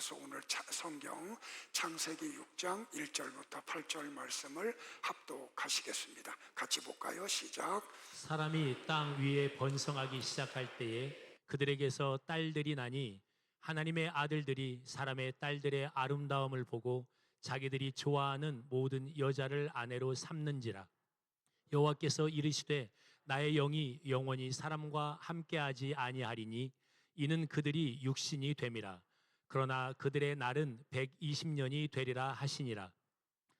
주셔서 오늘 성경 창세기 6장 1절부터 8절 말씀을 합독하시겠습니다. 같이 볼까요? 시작. 사람이 땅 위에 번성하기 시작할 때에 그들에게서 딸들이 나니 하나님의 아들들이 사람의 딸들의 아름다움을 보고 자기들이 좋아하는 모든 여자를 아내로 삼는지라. 여호와께서 이르시되 나의 영이 영원히 사람과 함께하지 아니하리니 이는 그들이 육신이 됨이라. 그러나 그들의 날은 120년이 되리라 하시니라.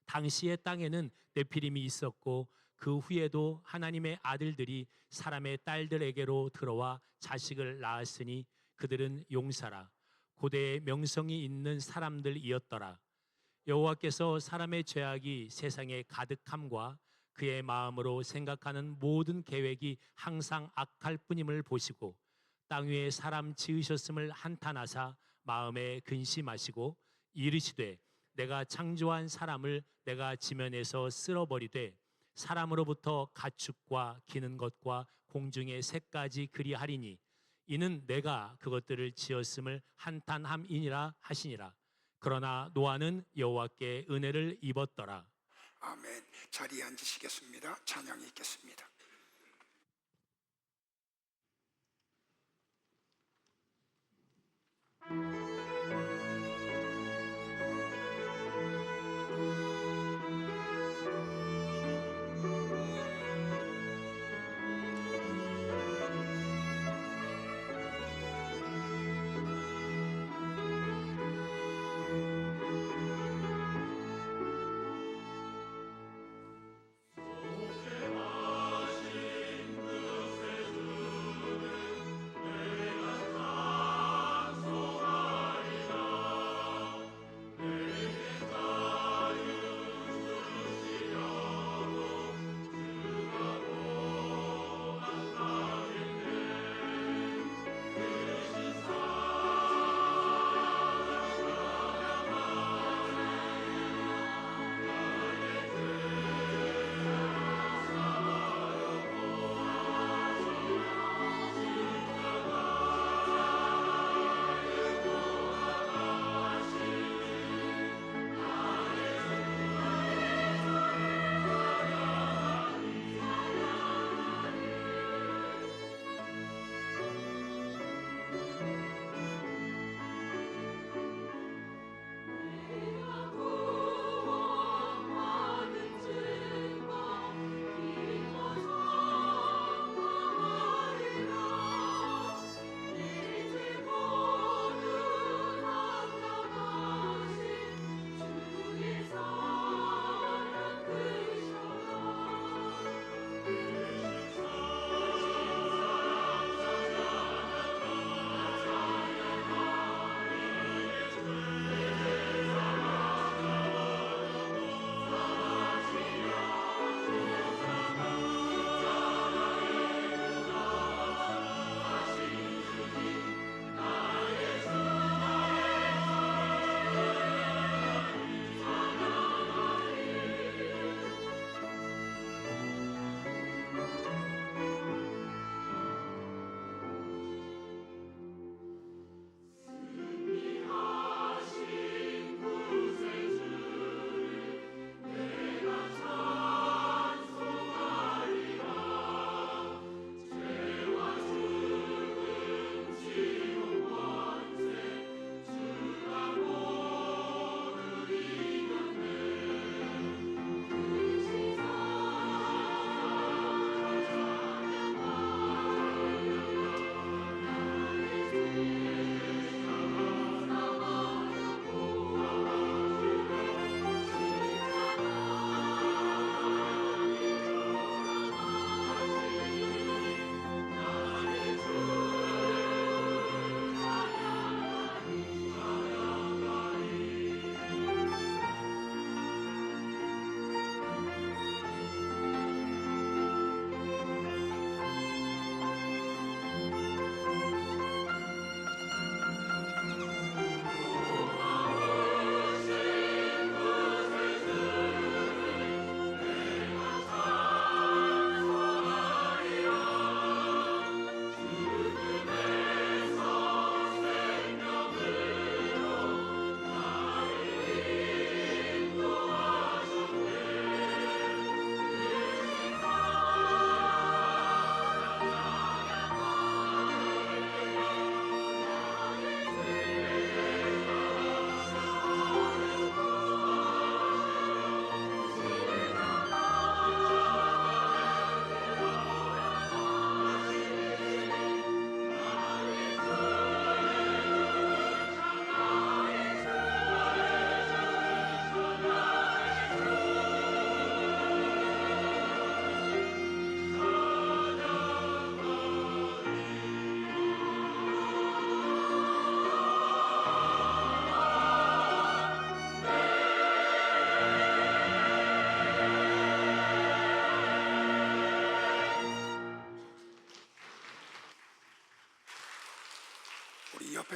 당시의 땅에는 네피림이 있었고 그 후에도 하나님의 아들들이 사람의 딸들에게로 들어와 자식을 낳았으니 그들은 용사라. 고대의 명성이 있는 사람들이었더라. 여호와께서 사람의 죄악이 세상에 가득함과 그의 마음으로 생각하는 모든 계획이 항상 악할 뿐임을 보시고 땅 위에 사람 지으셨음을 한탄하사 마음에 근심하시고 이르시되 내가 창조한 사람을 내가 지면에서 쓸어버리되 사람으로부터 가축과 기는 것과 공중의 새까지 그리하리니 이는 내가 그것들을 지었음을 한탄함이니라 하시니라. 그러나 노아는 여호와께 은혜를 입었더라. 아멘. 자리에 앉으시겠습니다. 찬양이 있겠습니다.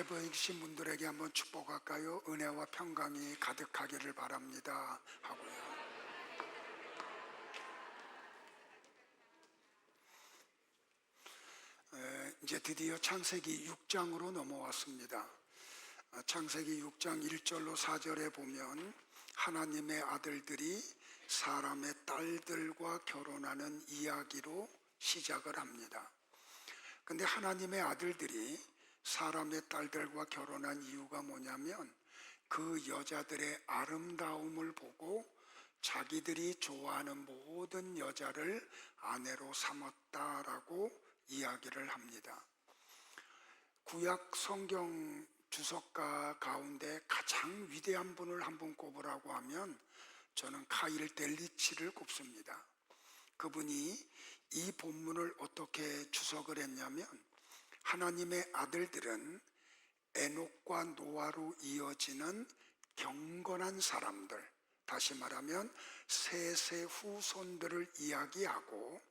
보이신 분들에게 한번 축복할까요? 은혜와 평강이 가득하기를 바랍니다 하고요. 이제 드디어 창세기 6장으로 넘어왔습니다. 창세기 6장 1절로 4절에 보면 하나님의 아들들이 사람의 딸들과 결혼하는 이야기로 시작을 합니다. 근데 하나님의 아들들이 사람의 딸들과 결혼한 이유가 뭐냐면 그 여자들의 아름다움을 보고 자기들이 좋아하는 모든 여자를 아내로 삼았다라고 이야기를 합니다. 구약 성경 주석가 가운데 가장 위대한 분을 한 분 꼽으라고 하면 저는 카일 델리치를 꼽습니다. 그분이 이 본문을 어떻게 주석을 했냐면 하나님의 아들들은 에녹과 노아로 이어지는 경건한 사람들, 다시 말하면 셋의 후손들을 이야기하고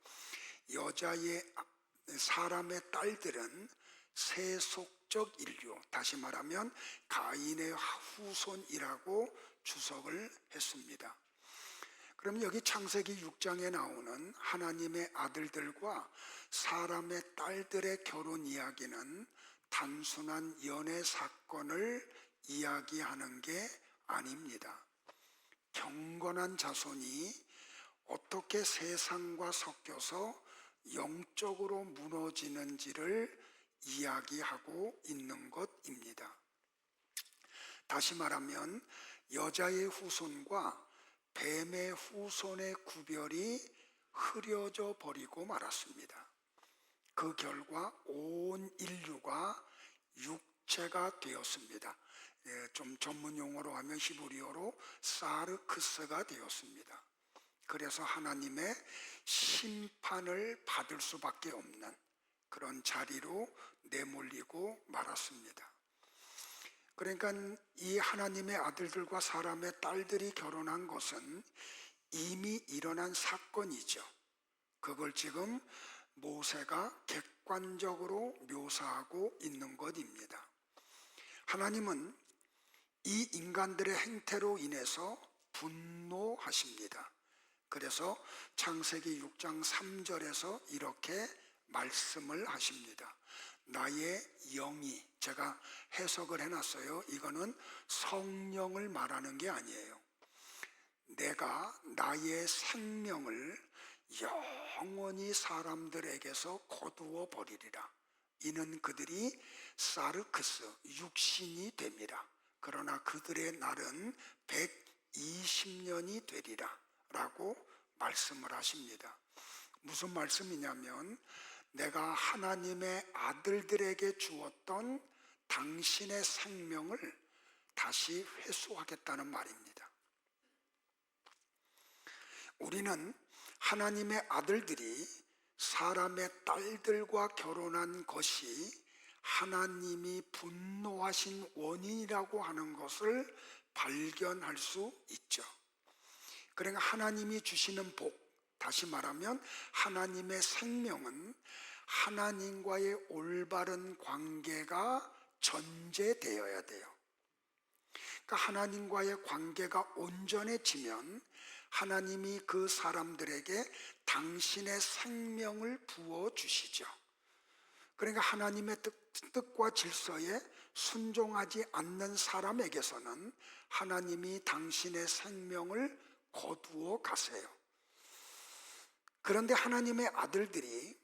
사람의 딸들은 세속적 인류, 다시 말하면 가인의 후손이라고 주석을 했습니다. 그럼 여기 창세기 6장에 나오는 하나님의 아들들과 사람의 딸들의 결혼 이야기는 단순한 연애 사건을 이야기하는 게 아닙니다. 경건한 자손이 어떻게 세상과 섞여서 영적으로 무너지는지를 이야기하고 있는 것입니다. 다시 말하면 여자의 후손과 뱀의 후손의 구별이 흐려져 버리고 말았습니다. 그 결과 온 인류가 육체가 되었습니다. 좀 전문 용어로 하면 히브리어로 사르크스가 되었습니다. 그래서 하나님의 심판을 받을 수밖에 없는 그런 자리로 내몰리고 말았습니다. 그러니까 이 하나님의 아들들과 사람의 딸들이 결혼한 것은 이미 일어난 사건이죠. 그걸 지금 모세가 객관적으로 묘사하고 있는 것입니다. 하나님은 이 인간들의 행태로 인해서 분노하십니다. 그래서 창세기 6장 3절에서 이렇게 말씀을 하십니다. 나의 영이, 제가 해석을 해놨어요. 이거는 성령을 말하는 게 아니에요. 내가 나의 생명을 영원히 사람들에게서 거두어 버리리라. 이는 그들이 사르크스, 육신이 됩니다. 그러나 그들의 날은 120년이 되리라 라고 말씀을 하십니다. 무슨 말씀이냐면 내가 하나님의 아들들에게 주었던 당신의 생명을 다시 회수하겠다는 말입니다. 우리는 하나님의 아들들이 사람의 딸들과 결혼한 것이 하나님이 분노하신 원인이라고 하는 것을 발견할 수 있죠. 그러니까 하나님이 주시는 복, 다시 말하면 하나님의 생명은 하나님과의 올바른 관계가 전제되어야 돼요. 그러니까 하나님과의 관계가 온전해지면 하나님이 그 사람들에게 당신의 생명을 부어주시죠. 그러니까 하나님의 뜻과 질서에 순종하지 않는 사람에게서는 하나님이 당신의 생명을 거두어 가세요. 그런데 하나님의 아들들이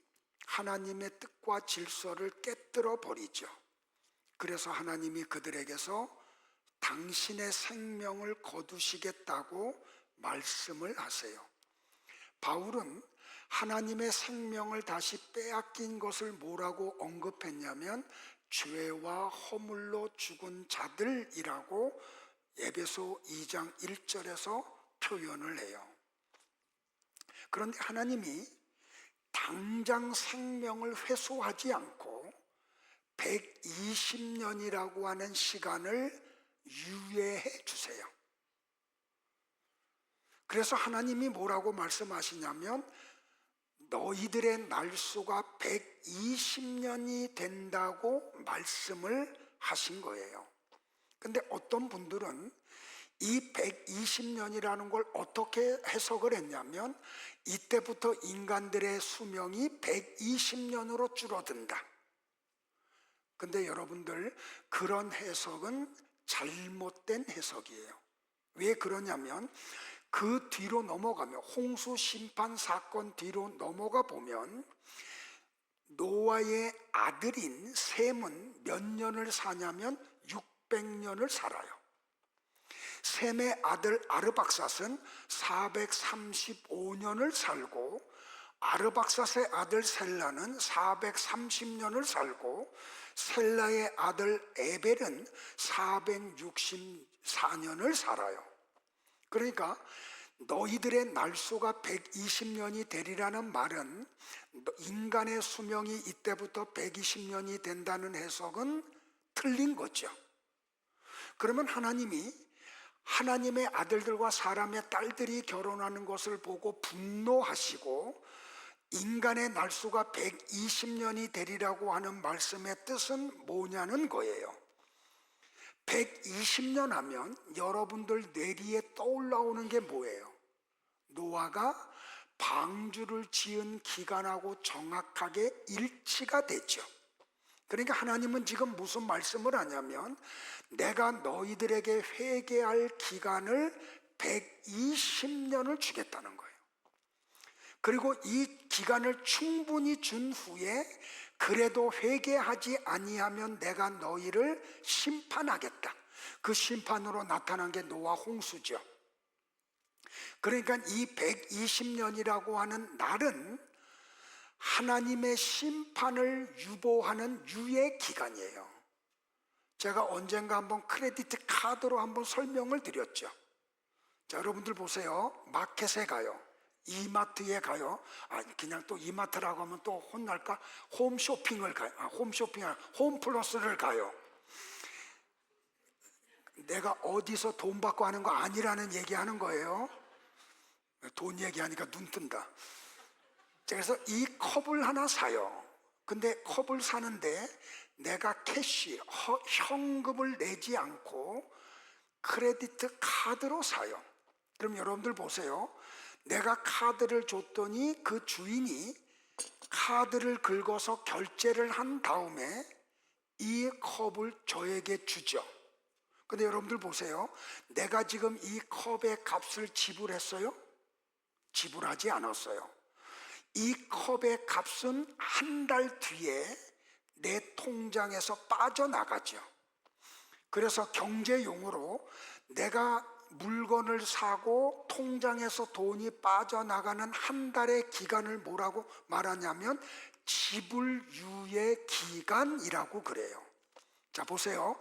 하나님의 뜻과 질서를 깨뜨려 버리죠. 그래서 하나님이 그들에게서 당신의 생명을 거두시겠다고 말씀을 하세요. 바울은 하나님의 생명을 다시 빼앗긴 것을 뭐라고 언급했냐면 죄와 허물로 죽은 자들이라고 에베소 2장 1절에서 표현을 해요. 그런데 하나님이 당장 생명을 회수하지 않고 120년이라고 하는 시간을 유예해 주세요. 그래서 하나님이 뭐라고 말씀하시냐면 너희들의 날수가 120년이 된다고 말씀을 하신 거예요. 근데 어떤 분들은 이 120년이라는 걸 어떻게 해석을 했냐면 이때부터 인간들의 수명이 120년으로 줄어든다. 근데 여러분들, 그런 해석은 잘못된 해석이에요. 왜 그러냐면 그 뒤로 넘어가면, 홍수 심판 사건 뒤로 넘어가 보면 노아의 아들인 셈은 몇 년을 사냐면 600년을 살아요. 셈의 아들 아르박삿은 435년을 살고, 아르박삿의 아들 셀라는 430년을 살고, 셀라의 아들 에벨은 464년을 살아요. 그러니까 너희들의 날수가 120년이 되리라는 말은 인간의 수명이 이때부터 120년이 된다는 해석은 틀린 거죠. 그러면 하나님이 하나님의 아들들과 사람의 딸들이 결혼하는 것을 보고 분노하시고 인간의 날수가 120년이 되리라고 하는 말씀의 뜻은 뭐냐는 거예요. 120년 하면 여러분들 뇌리에 떠올라오는 게 뭐예요? 노아가 방주를 지은 기간하고 정확하게 일치가 되죠. 그러니까 하나님은 지금 무슨 말씀을 하냐면 내가 너희들에게 회개할 기간을 120년을 주겠다는 거예요. 그리고 이 기간을 충분히 준 후에 그래도 회개하지 아니하면 내가 너희를 심판하겠다. 그 심판으로 나타난 게 노아 홍수죠. 그러니까 이 120년이라고 하는 날은 하나님의 심판을 유보하는 유예 기간이에요. 제가 언젠가 한번 크레디트 카드로 한번 설명을 드렸죠. 자, 여러분들 보세요. 마켓에 가요. 이마트에 가요. 그냥 또 이마트라고 하면 또 혼날까? 홈쇼핑을 가요. 홈플러스를 가요. 내가 어디서 돈 받고 하는 거 아니라는 얘기하는 거예요. 돈 얘기하니까 눈 뜬다. 그래서 이 컵을 하나 사요. 근데 컵을 사는데 내가 캐시, 현금을 내지 않고 크레디트 카드로 사요. 그럼 여러분들 보세요. 내가 카드를 줬더니 그 주인이 카드를 긁어서 결제를 한 다음에 이 컵을 저에게 주죠. 근데 여러분들 보세요. 내가 지금 이 컵의 값을 지불했어요? 지불하지 않았어요. 이 컵의 값은 한 달 뒤에 내 통장에서 빠져나가죠. 그래서 경제용어로 내가 물건을 사고 통장에서 돈이 빠져나가는 한 달의 기간을 뭐라고 말하냐면 지불 유예 기간이라고 그래요. 자, 보세요.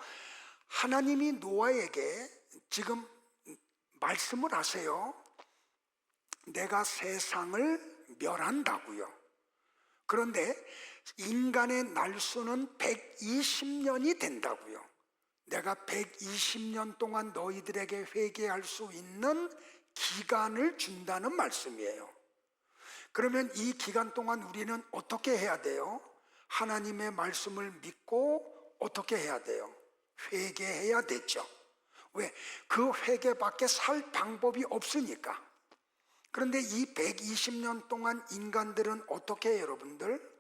하나님이 노아에게 지금 말씀을 하세요. 내가 세상을 멸한다고요. 그런데 인간의 날수는 120년이 된다고요. 내가 120년 동안 너희들에게 회개할 수 있는 기간을 준다는 말씀이에요. 그러면 이 기간 동안 우리는 어떻게 해야 돼요? 하나님의 말씀을 믿고 어떻게 해야 돼요? 회개해야 되죠. 왜? 그 회개밖에 살 방법이 없으니까. 그런데 이 120년 동안 인간들은 어떻게 해요, 여러분들?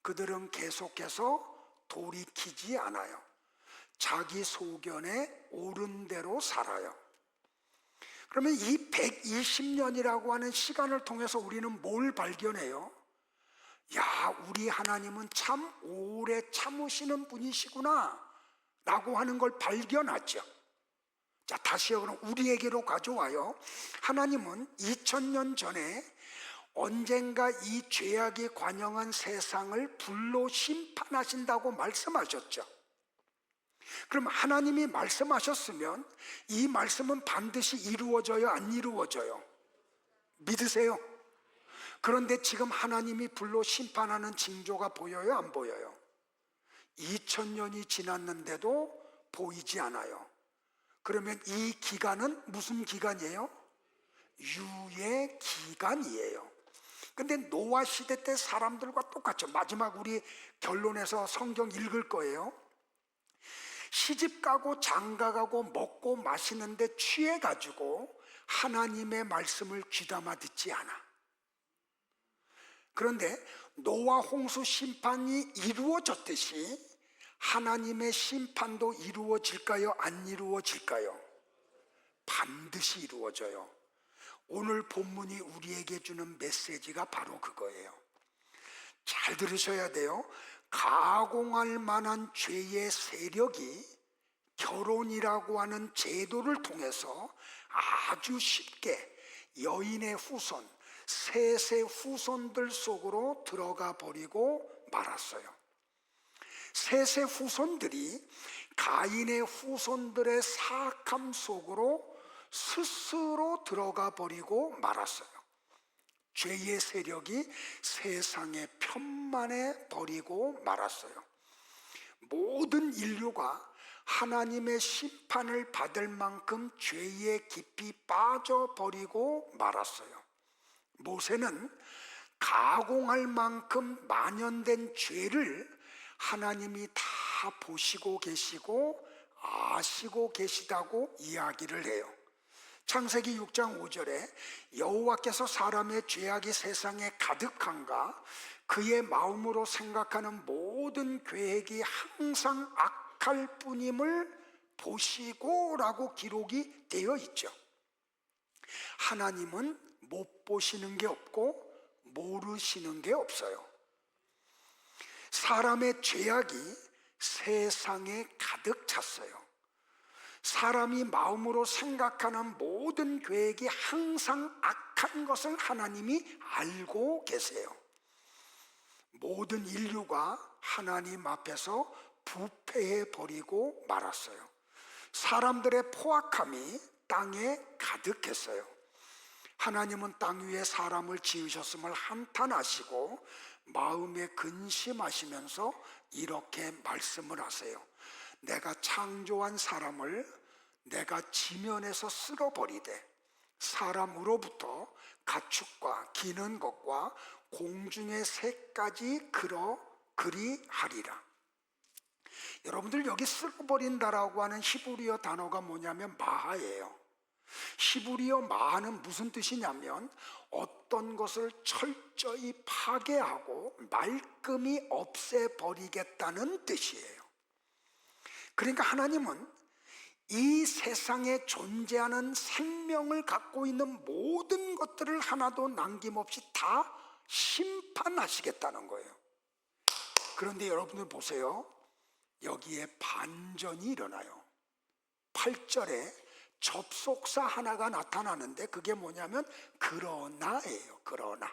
그들은 계속해서 돌이키지 않아요. 자기 소견에 옳은 대로 살아요. 그러면 이 120년이라고 하는 시간을 통해서 우리는 뭘 발견해요? 야, 우리 하나님은 참 오래 참으시는 분이시구나 라고 하는 걸 발견하죠. 자, 다시 그럼 우리에게로 가져와요. 하나님은 2000년 전에 언젠가 이 죄악이 관영한 세상을 불로 심판하신다고 말씀하셨죠. 그럼 하나님이 말씀하셨으면 이 말씀은 반드시 이루어져요, 안 이루어져요? 믿으세요? 그런데 지금 하나님이 불로 심판하는 징조가 보여요, 안 보여요? 2000년이 지났는데도 보이지 않아요. 그러면 이 기간은 무슨 기간이에요? 유예 기간이에요. 근데 노아 시대 때 사람들과 똑같죠. 마지막 우리 결론에서 성경 읽을 거예요. 시집가고 장가가고 먹고 마시는데 취해가지고 하나님의 말씀을 귀담아 듣지 않아. 그런데 노아 홍수 심판이 이루어졌듯이 하나님의 심판도 이루어질까요? 안 이루어질까요? 반드시 이루어져요. 오늘 본문이 우리에게 주는 메시지가 바로 그거예요. 잘 들으셔야 돼요. 가공할 만한 죄의 세력이 결혼이라고 하는 제도를 통해서 아주 쉽게 여인의 후손, 셋의 후손들 속으로 들어가 버리고 말았어요. 셋의 후손들이 가인의 후손들의 사악함 속으로 스스로 들어가 버리고 말았어요. 죄의 세력이 세상에 편만해 버리고 말았어요. 모든 인류가 하나님의 심판을 받을 만큼 죄에 깊이 빠져버리고 말았어요. 모세는 가공할 만큼 만연된 죄를 하나님이 다 보시고 계시고 아시고 계시다고 이야기를 해요. 창세기 6장 5절에 여호와께서 사람의 죄악이 세상에 가득한가 그의 마음으로 생각하는 모든 계획이 항상 악할 뿐임을 보시고 라고 기록이 되어 있죠. 하나님은 못 보시는 게 없고 모르시는 게 없어요. 사람의 죄악이 세상에 가득 찼어요. 사람이 마음으로 생각하는 모든 계획이 항상 악한 것을 하나님이 알고 계세요. 모든 인류가 하나님 앞에서 부패해 버리고 말았어요. 사람들의 포악함이 땅에 가득했어요. 하나님은 땅 위에 사람을 지으셨음을 한탄하시고 마음에 근심하시면서 이렇게 말씀을 하세요. 내가 창조한 사람을 내가 지면에서 쓸어버리되 사람으로부터 가축과 기는 것과 공중의 새까지 그리하리라. 여러분들 여기 쓸어버린다라고 하는 히브리어 단어가 뭐냐면 마하예요. 히브리어 마하는 무슨 뜻이냐면 어떤 것을 철저히 파괴하고 말끔히 없애버리겠다는 뜻이에요. 그러니까 하나님은 이 세상에 존재하는 생명을 갖고 있는 모든 것들을 하나도 남김없이 다 심판하시겠다는 거예요. 그런데 여러분들 보세요. 여기에 반전이 일어나요. 8절에 접속사 하나가 나타나는데 그게 뭐냐면 그러나예요. 그러나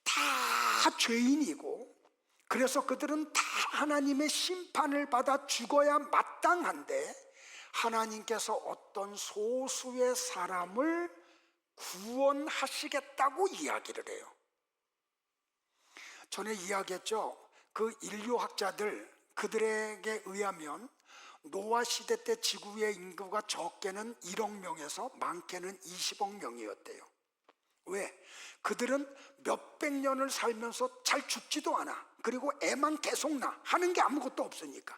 다 죄인이고 그래서 그들은 다 하나님의 심판을 받아 죽어야 마땅한데 하나님께서 어떤 소수의 사람을 구원하시겠다고 이야기를 해요. 전에 이야기했죠. 그 인류학자들 그들에게 의하면 노아 시대 때 지구의 인구가 적게는 1억 명에서 많게는 20억 명이었대요. 왜? 그들은 몇백 년을 살면서 잘 죽지도 않아. 그리고 애만 계속 나. 하는 게 아무것도 없으니까.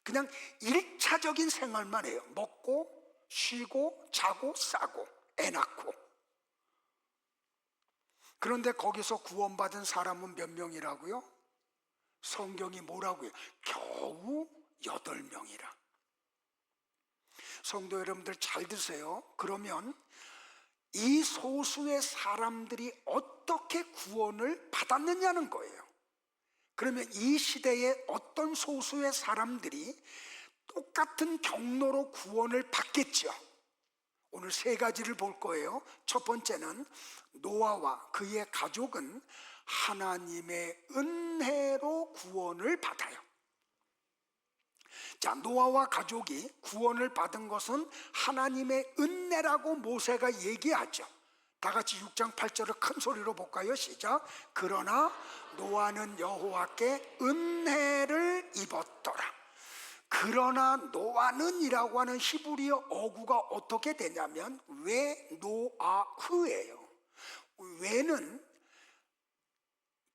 그냥 1차적인 생활만 해요. 먹고 쉬고 자고 싸고 애 낳고. 그런데 거기서 구원받은 사람은 몇 명이라고요? 성경이 뭐라고요? 겨우 8명이라. 성도 여러분들 잘 드세요. 그러면 이 소수의 사람들이 어떻게 구원을 받았느냐는 거예요. 그러면 이 시대에 어떤 소수의 사람들이 똑같은 경로로 구원을 받겠죠. 오늘 세 가지를 볼 거예요. 첫 번째는 노아와 그의 가족은 하나님의 은혜로 구원을 받아요. 자, 노아와 가족이 구원을 받은 것은 하나님의 은혜라고 모세가 얘기하죠. 다 같이 6장 8절을 큰 소리로 볼까요? 시작. 그러나 노아는 여호와께 은혜를 입었더라. 그러나 노아는 이라고 하는 히브리어 어구가 어떻게 되냐면 왜 노아흐예요. 왜는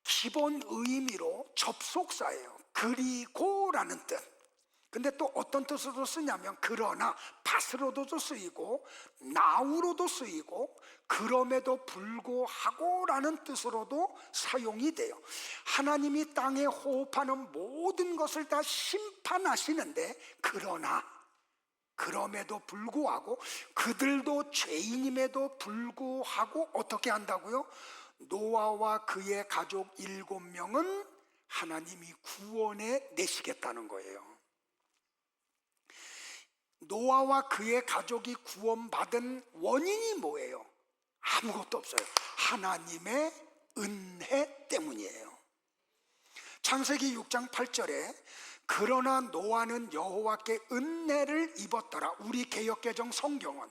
기본 의미로 접속사예요. 그리고라는 뜻. 근데 또 어떤 뜻으로 쓰냐면 그러나, 밭으로도 쓰이고 나우로도 쓰이고 그럼에도 불구하고 라는 뜻으로도 사용이 돼요. 하나님이 땅에 호흡하는 모든 것을 다 심판하시는데, 그러나 그럼에도 불구하고, 그들도 죄인임에도 불구하고 어떻게 한다고요? 노아와 그의 가족 7명은 하나님이 구원해 내시겠다는 거예요. 노아와 그의 가족이 구원받은 원인이 뭐예요? 아무것도 없어요. 하나님의 은혜 때문이에요. 창세기 6장 8절에 그러나 노아는 여호와께 은혜를 입었더라. 우리 개역개정 성경은.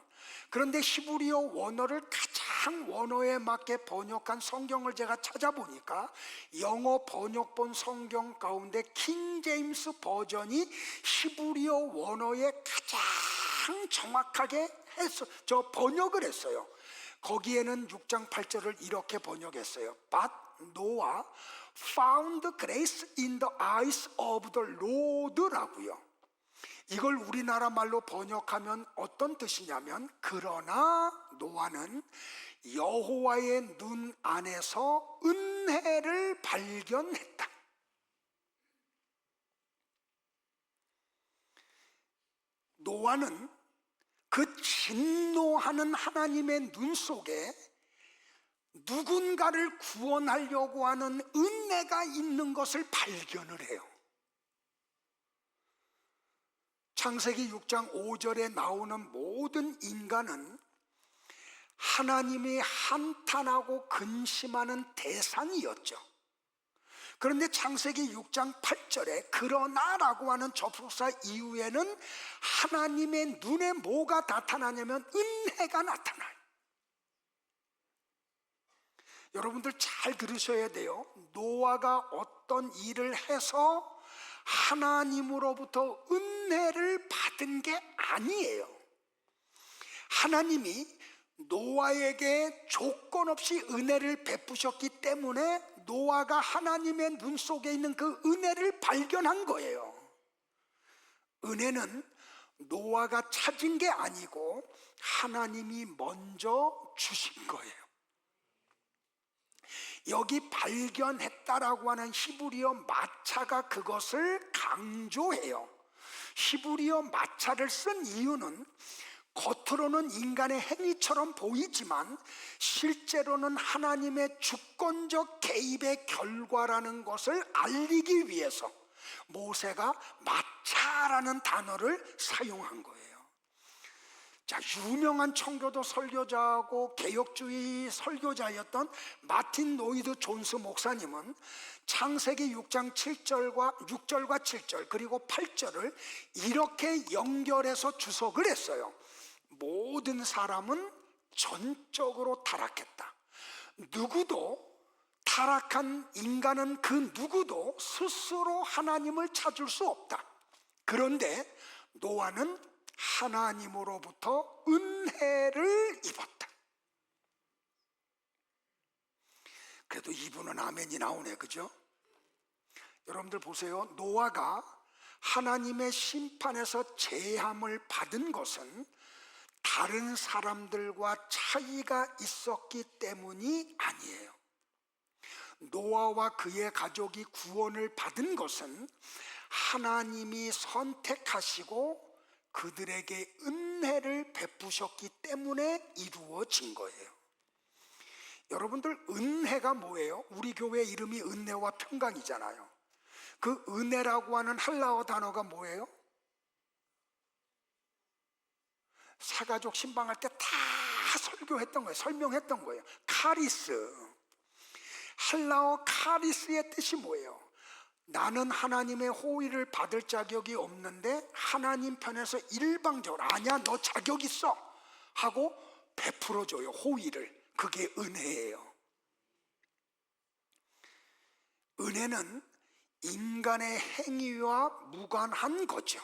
그런데 히브리어 원어를 가장 원어에 맞게 번역한 성경을 제가 찾아보니까 영어 번역본 성경 가운데 킹 제임스 버전이 히브리어 원어에 가장 정확하게 번역을 했어요. 거기에는 6장 8절을 이렇게 번역했어요. But Noah found grace in the eyes of the Lord라고요. 이걸 우리나라 말로 번역하면 어떤 뜻이냐면, 그러나 노아는 여호와의 눈 안에서 은혜를 발견했다. 노아는 그 진노하는 하나님의 눈 속에 누군가를 구원하려고 하는 은혜가 있는 것을 발견을 해요. 창세기 6장 5절에 나오는 모든 인간은 하나님이 한탄하고 근심하는 대상이었죠. 그런데 창세기 6장 8절에 그러나라고 하는 접속사 이후에는 하나님의 눈에 뭐가 나타나냐면 은혜가 나타나요. 여러분들 잘 들으셔야 돼요. 노아가 어떤 일을 해서 하나님으로부터 은혜를 받은 게 아니에요. 하나님이 노아에게 조건 없이 은혜를 베푸셨기 때문에 노아가 하나님의 눈 속에 있는 그 은혜를 발견한 거예요. 은혜는 노아가 찾은 게 아니고 하나님이 먼저 주신 거예요. 여기 발견했다라고 하는 히브리어 마차가 그것을 강조해요. 히브리어 마차를 쓴 이유는 겉으로는 인간의 행위처럼 보이지만 실제로는 하나님의 주권적 개입의 결과라는 것을 알리기 위해서 모세가 마차라는 단어를 사용한 거예요. 자, 유명한 청교도 설교자하고 개혁주의 설교자였던 마틴 노이드 존스 목사님은 창세기 6장 7절과 6절과 7절 그리고 8절을 이렇게 연결해서 주석을 했어요. 모든 사람은 전적으로 타락했다. 누구도 타락한 인간은 그 누구도 스스로 하나님을 찾을 수 없다. 그런데 노아는 하나님으로부터 은혜를 입었다. 그래도 이분은 아멘이 나오네, 그죠? 여러분들 보세요. 노아가 하나님의 심판에서 제함을 받은 것은 다른 사람들과 차이가 있었기 때문이 아니에요. 노아와 그의 가족이 구원을 받은 것은 하나님이 선택하시고 그들에게 은혜를 베푸셨기 때문에 이루어진 거예요. 여러분들, 은혜가 뭐예요? 우리 교회 이름이 은혜와 평강이잖아요. 그 은혜라고 하는 헬라어 단어가 뭐예요? 새가족 신방할 때 다 설교했던 거예요. 설명했던 거예요. 카리스. 헬라어 카리스의 뜻이 뭐예요? 나는 하나님의 호의를 받을 자격이 없는데 하나님 편에서 일방적으로 아니야, 너 자격 있어 하고 베풀어줘요. 호의를. 그게 은혜예요. 은혜는 인간의 행위와 무관한 거죠.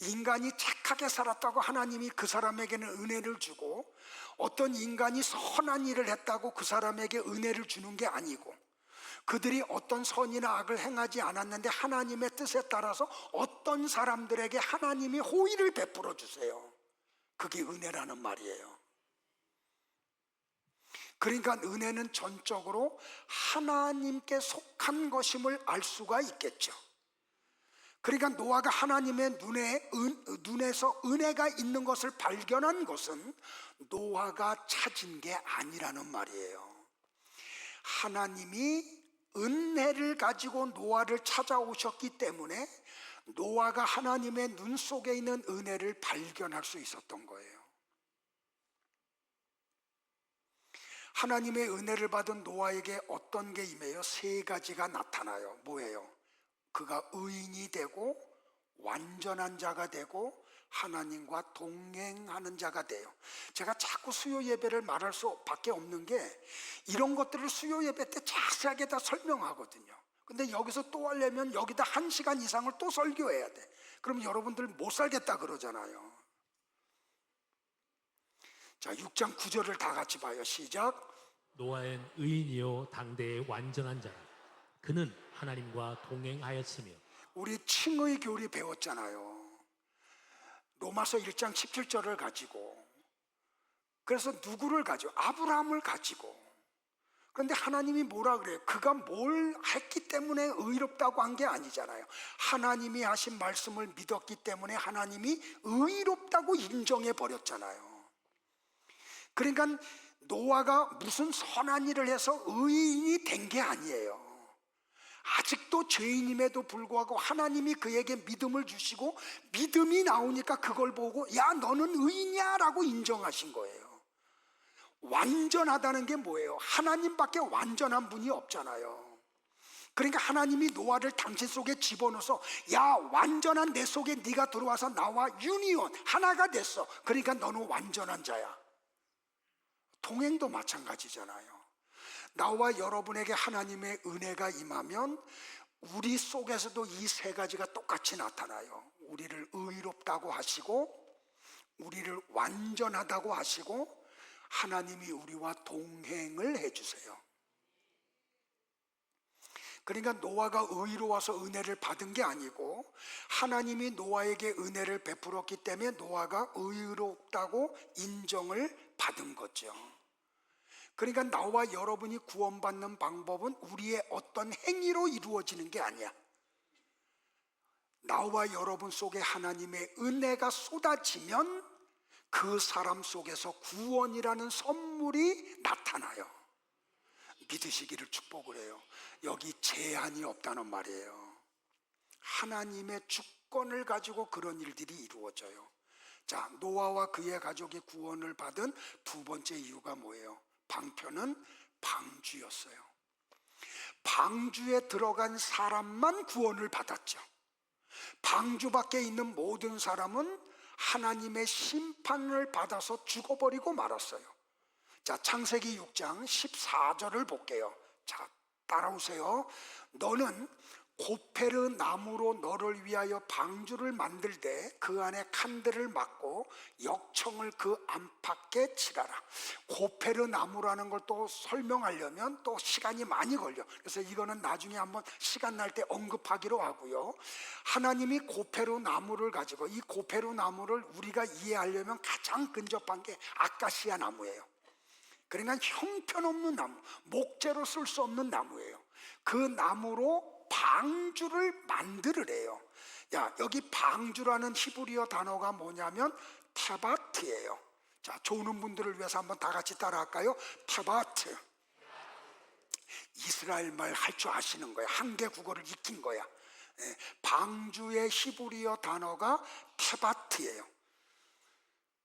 인간이 착하게 살았다고 하나님이 그 사람에게는 은혜를 주고, 어떤 인간이 선한 일을 했다고 그 사람에게 은혜를 주는 게 아니고, 그들이 어떤 선이나 악을 행하지 않았는데 하나님의 뜻에 따라서 어떤 사람들에게 하나님이 호의를 베풀어 주세요. 그게 은혜라는 말이에요. 그러니까 은혜는 전적으로 하나님께 속한 것임을 알 수가 있겠죠. 그러니까 노아가 하나님의 눈에서 은혜가 있는 것을 발견한 것은 노아가 찾은 게 아니라는 말이에요. 하나님이 은혜를 가지고 노아를 찾아오셨기 때문에 노아가 하나님의 눈 속에 있는 은혜를 발견할 수 있었던 거예요. 하나님의 은혜를 받은 노아에게 어떤 게 임해요? 세 가지가 나타나요. 뭐예요? 그가 의인이 되고 완전한 자가 되고 하나님과 동행하는 자가 돼요. 제가 자꾸 수요 예배를 말할 수밖에 없는 게 이런 것들을 수요 예배 때 자세하게 다 설명하거든요. 근데 여기서 또 하려면 여기다 1시간 이상을 또 설교해야 돼. 그럼 여러분들 못 살겠다 그러잖아요. 자, 6장 9절을 다 같이 봐요. 시작. 노아엔 의인이요 당대의 완전한 자라. 그는 하나님과 동행하였으며. 우리 칭의 교리 배웠잖아요. 로마서 1장 17절을 가지고, 그래서 누구를 가지고? 아브라함을 가지고. 그런데 하나님이 뭐라 그래요? 그가 뭘 했기 때문에 의롭다고 한 게 아니잖아요. 하나님이 하신 말씀을 믿었기 때문에 하나님이 의롭다고 인정해 버렸잖아요. 그러니까 노아가 무슨 선한 일을 해서 의인이 된 게 아니에요. 아직도 죄인임에도 불구하고 하나님이 그에게 믿음을 주시고 믿음이 나오니까 그걸 보고 야 너는 의인이야 라고 인정하신 거예요. 완전하다는 게 뭐예요? 하나님밖에 완전한 분이 없잖아요. 그러니까 하나님이 노아를 당신 속에 집어넣어서 야 완전한 내 속에 네가 들어와서 나와 유니온 하나가 됐어. 그러니까 너는 완전한 자야. 동행도 마찬가지잖아요. 나와 여러분에게 하나님의 은혜가 임하면 우리 속에서도 이 세 가지가 똑같이 나타나요. 우리를 의롭다고 하시고 우리를 완전하다고 하시고 하나님이 우리와 동행을 해주세요. 그러니까 노아가 의로워서 은혜를 받은 게 아니고 하나님이 노아에게 은혜를 베풀었기 때문에 노아가 의롭다고 인정을 받은 거죠. 그러니까 나와 여러분이 구원받는 방법은 우리의 어떤 행위로 이루어지는 게 아니야. 나와 여러분 속에 하나님의 은혜가 쏟아지면 그 사람 속에서 구원이라는 선물이 나타나요. 믿으시기를 축복을 해요. 여기 제한이 없다는 말이에요. 하나님의 주권을 가지고 그런 일들이 이루어져요. 자, 노아와 그의 가족이 구원을 받은 두 번째 이유가 뭐예요? 방편은 방주였어요. 방주에 들어간 사람만 구원을 받았죠. 방주 밖에 있는 모든 사람은 하나님의 심판을 받아서 죽어버리고 말았어요. 자, 창세기 6장 14절을 볼게요. 자, 따라오세요. 너는 고페르 나무로 너를 위하여 방주를 만들되 그 안에 칸들을 막고 역청을 그 안팎에 칠하라. 고페르 나무라는 걸 또 설명하려면 또 시간이 많이 걸려. 그래서 이거는 나중에 한번 시간 날 때 언급하기로 하고요. 하나님이 고페르 나무를 가지고 이 고페르 나무를 우리가 이해하려면 가장 근접한 게 아카시아 나무예요. 그러니까 형편없는 나무, 목재로 쓸 수 없는 나무예요. 그 나무로 방주를 만들으래요. 야, 여기 방주라는 히브리어 단어가 뭐냐면 타바트예요. 자, 조는 분들을 위해서 한번 다 같이 따라할까요? 타바트. 이스라엘 말 할 줄 아시는 거야. 한개 국어를 익힌 거야. 방주의 히브리어 단어가 타바트예요.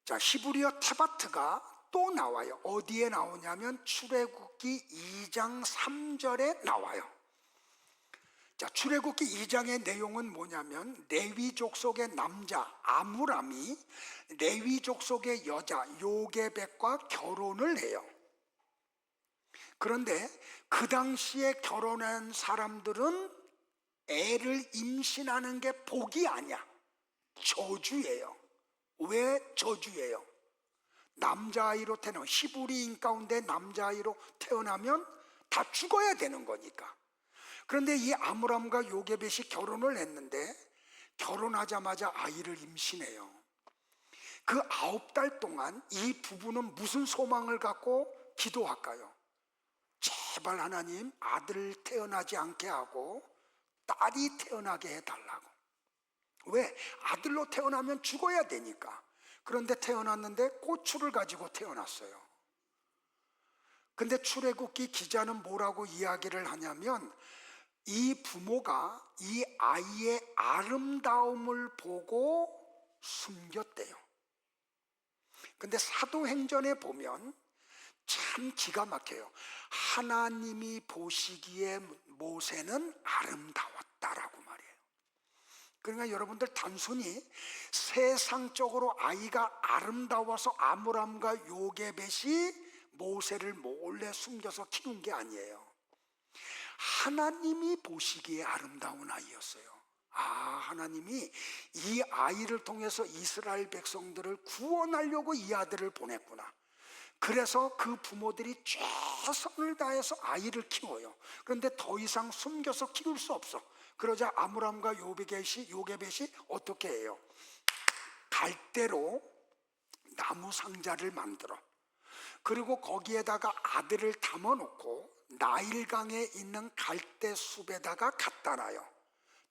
자, 히브리어 타바트가 또 나와요. 어디에 나오냐면 출애굽기 2장 3절에 나와요. 자, 출애굽기 2장의 내용은 뭐냐면 레위 족속의 남자 아므람이 레위 족속의 여자 요게벳과 결혼을 해요. 그런데 그 당시에 결혼한 사람들은 애를 임신하는 게 복이 아니야. 저주예요. 왜 저주예요? 남자아이로 태어나면 히브리인 가운데 남자아이로 태어나면 다 죽어야 되는 거니까. 그런데 이 아므람과 요게벳이 결혼을 했는데 결혼하자마자 아이를 임신해요. 그 9달 동안 이 부부는 무슨 소망을 갖고 기도할까요? 제발 하나님 아들 태어나지 않게 하고 딸이 태어나게 해달라고. 왜? 아들로 태어나면 죽어야 되니까. 그런데 태어났는데 고추를 가지고 태어났어요. 근데 출애굽기 기자는 뭐라고 이야기를 하냐면 이 부모가 이 아이의 아름다움을 보고 숨겼대요. 근데 사도행전에 보면 참 기가 막혀요. 하나님이 보시기에 모세는 아름다웠다라고 말해요. 그러니까 여러분들 단순히 세상적으로 아이가 아름다워서 아므람과 요게벳이 모세를 몰래 숨겨서 키운 게 아니에요. 하나님이 보시기에 아름다운 아이였어요. 하나님이 이 아이를 통해서 이스라엘 백성들을 구원하려고 이 아들을 보냈구나. 그래서 그 부모들이 최선을 다해서 아이를 키워요. 그런데 더 이상 숨겨서 키울 수 없어. 그러자 아므람과 요게벳이 어떻게 해요? 갈대로 나무 상자를 만들어. 그리고 거기에다가 아들을 담아놓고 나일강에 있는 갈대 숲에다가 갖다 놔요.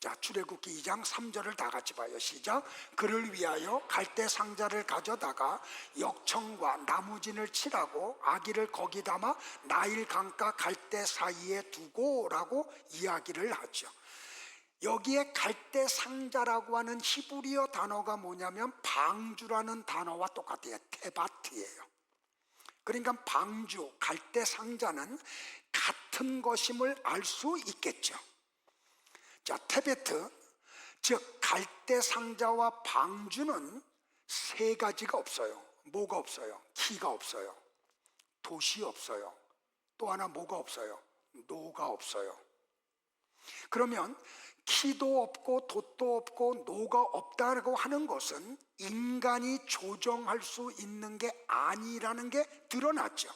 자, 출애굽기 2장 3절을 다 같이 봐요. 시작. 그를 위하여 갈대 상자를 가져다가 역청과 나무진을 칠하고 아기를 거기 담아 나일강과 갈대 사이에 두고라고 이야기를 하죠. 여기에 갈대 상자라고 하는 히브리어 단어가 뭐냐면 방주라는 단어와 똑같아요. 테바트예요. 그러니까 방주, 갈대 상자는 같은 것임을 알 수 있겠죠. 자, 테베트, 즉 갈대 상자와 방주는 세 가지가 없어요. 뭐가 없어요? 키가 없어요. 돛이 없어요. 또 하나 뭐가 없어요? 노가 없어요. 그러면 키도 없고 돛도 없고 노가 없다고 하는 것은 인간이 조정할 수 있는 게 아니라는 게 드러났죠.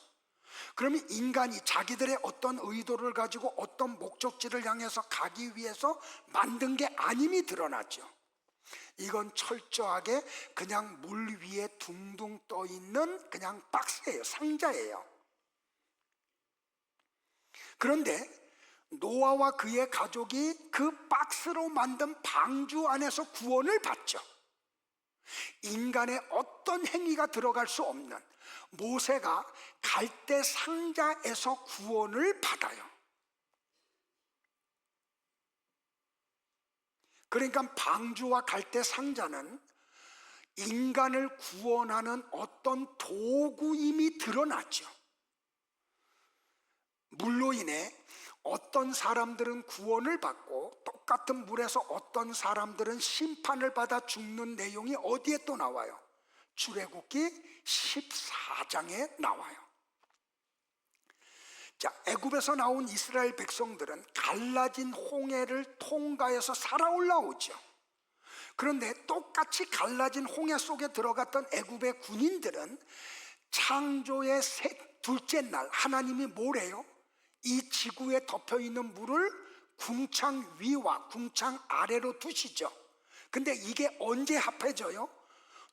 그러면 인간이 자기들의 어떤 의도를 가지고 어떤 목적지를 향해서 가기 위해서 만든 게 아님이 드러났죠. 이건 철저하게 그냥 물 위에 둥둥 떠 있는 그냥 박스예요. 상자예요. 그런데 노아와 그의 가족이 그 박스로 만든 방주 안에서 구원을 받죠. 인간의 어떤 행위가 들어갈 수 없는 모세가 갈대 상자에서 구원을 받아요. 그러니까 방주와 갈대 상자는 인간을 구원하는 어떤 도구임이 드러났죠. 물로 인해 어떤 사람들은 구원을 받고 똑같은 물에서 어떤 사람들은 심판을 받아 죽는 내용이 어디에 또 나와요? 출애굽기 14장에 나와요. 자, 애굽에서 나온 이스라엘 백성들은 갈라진 홍해를 통과해서 살아 올라오죠. 그런데 똑같이 갈라진 홍해 속에 들어갔던 애굽의 군인들은 창조의 둘째 날 하나님이 뭐래요? 이 지구에 덮여있는 물을 궁창 위와 궁창 아래로 두시죠. 근데 이게 언제 합해져요?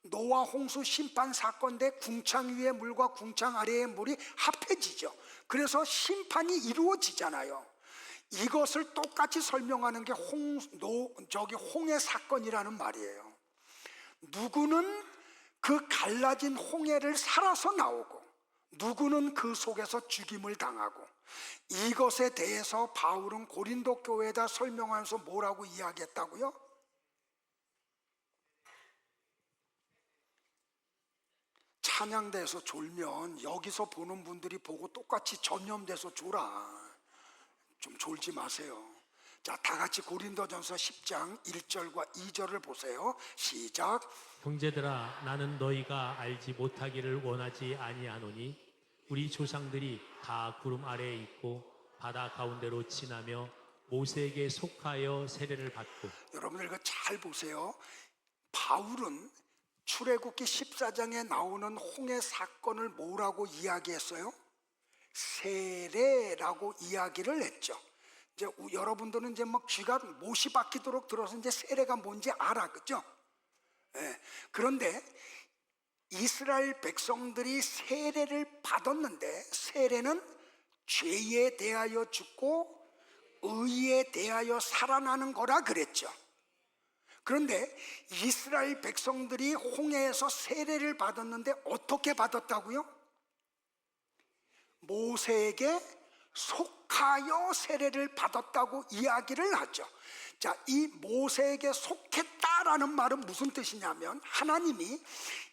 노아 홍수 심판 사건 때 궁창 위의 물과 궁창 아래의 물이 합해지죠. 그래서 심판이 이루어지잖아요. 이것을 똑같이 설명하는 게 홍해 사건이라는 말이에요. 누구는 그 갈라진 홍해를 살아서 나오고 누구는 그 속에서 죽임을 당하고, 이것에 대해서 바울은 고린도 교회에다 설명하면서 뭐라고 이야기했다고요? 찬양대에서 졸면 여기서 보는 분들이 보고 똑같이 전염돼서 졸아. 좀 졸지 마세요. 자, 다 같이 고린도전서 10장 1절과 2절을 보세요. 시작. 형제들아, 나는 너희가 알지 못하기를 원하지 아니하노니 우리 조상들이 다 구름 아래에 있고 바다 가운데로 지나며 모세에게 속하여 세례를 받고. 여러분들 이거 잘 보세요. 바울은 출애굽기 14장에 나오는 홍해 사건을 뭐라고 이야기했어요? 세례라고 이야기를 했죠. 이제 여러분들은 이제 막 귀가 못이 박히도록 들어서 이제 세례가 뭔지 알아, 그죠? 예. 그런데 이스라엘 백성들이 세례를 받았는데, 세례는 죄에 대하여 죽고 의에 대하여 살아나는 거라 그랬죠. 그런데 이스라엘 백성들이 홍해에서 세례를 받았는데 어떻게 받았다고요? 모세에게 속하여 세례를 받았다고 이야기를 하죠. 자, 이 모세에게 속했다라는 말은 무슨 뜻이냐면, 하나님이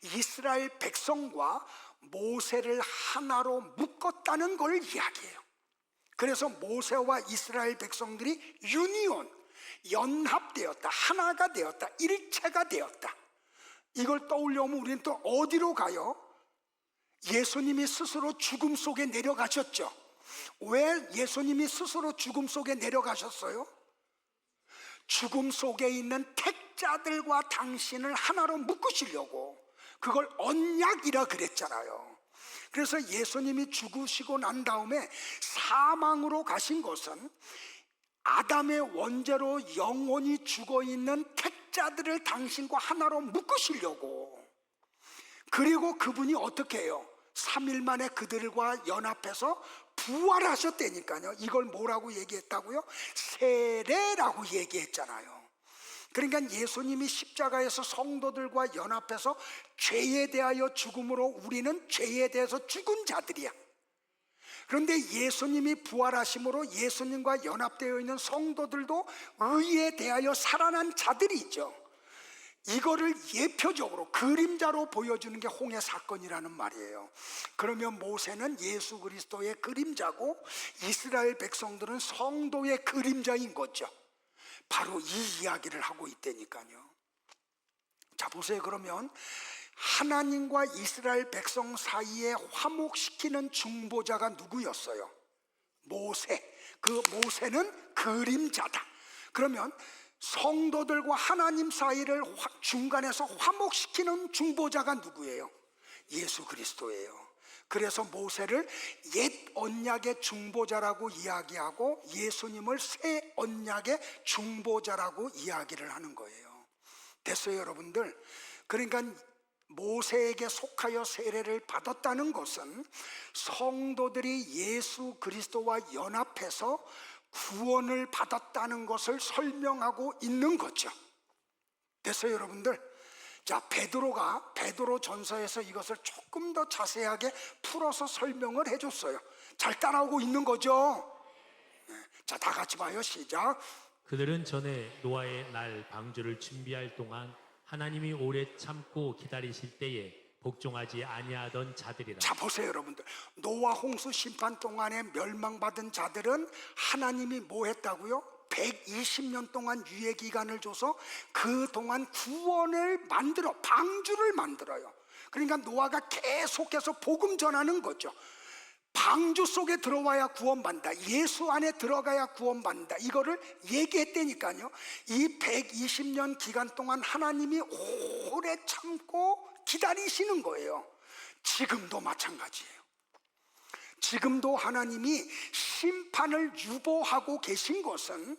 이스라엘 백성과 모세를 하나로 묶었다는 걸 이야기해요. 그래서 모세와 이스라엘 백성들이 유니온, 연합되었다, 하나가 되었다, 일체가 되었다. 이걸 떠올려면 우리는 또 어디로 가요? 예수님이 스스로 죽음 속에 내려가셨죠. 왜 예수님이 스스로 죽음 속에 내려가셨어요? 죽음 속에 있는 택자들과 당신을 하나로 묶으시려고. 그걸 언약이라 그랬잖아요. 그래서 예수님이 죽으시고 난 다음에 사망으로 가신 것은 아담의 원죄로 영원히 죽어있는 택자들을 당신과 하나로 묶으시려고. 그리고 그분이 어떻게 해요? 3일 만에 그들과 연합해서 부활하셨다니까요. 이걸 뭐라고 얘기했다고요? 세례라고 얘기했잖아요. 그러니까 예수님이 십자가에서 성도들과 연합해서 죄에 대하여 죽음으로 우리는 죄에 대해서 죽은 자들이야. 그런데 예수님이 부활하심으로 예수님과 연합되어 있는 성도들도 의에 대하여 살아난 자들이죠. 이거를 예표적으로 그림자로 보여주는 게 홍해 사건이라는 말이에요. 그러면 모세는 예수 그리스도의 그림자고 이스라엘 백성들은 성도의 그림자인 거죠. 바로 이 이야기를 하고 있다니까요. 자, 보세요. 그러면 하나님과 이스라엘 백성 사이에 화목시키는 중보자가 누구였어요? 모세. 그 모세는 그림자다. 그러면 성도들과 하나님 사이를 중간에서 화목시키는 중보자가 누구예요? 예수 그리스도예요. 그래서 모세를 옛 언약의 중보자라고 이야기하고 예수님을 새 언약의 중보자라고 이야기를 하는 거예요. 됐어요, 여러분들? 그러니까 모세에게 속하여 세례를 받았다는 것은 성도들이 예수 그리스도와 연합해서 구원을 받았다는 것을 설명하고 있는 거죠. 됐어요, 여러분들? 자, 베드로 전서에서 이것을 조금 더 자세하게 풀어서 설명을 해줬어요. 잘 따라오고 있는 거죠? 자, 다 같이 봐요. 시작. 그들은 전에 노아의 날 방주를 준비할 동안 하나님이 오래 참고 기다리실 때에 복종하지 아니하던 자들이라. 자, 보세요, 여러분들. 노아 홍수 심판 동안에 멸망받은 자들은 하나님이 뭐 했다고요? 120년 동안 유예 기간을 줘서 그 동안 구원을 방주를 만들어요. 그러니까 노아가 계속해서 복음 전하는 거죠. 방주 속에 들어와야 구원받는다, 예수 안에 들어가야 구원받는다, 이거를 얘기했다니까요. 이 120년 기간 동안 하나님이 오래 참고 기다리시는 거예요. 지금도 마찬가지예요. 지금도 하나님이 심판을 유보하고 계신 것은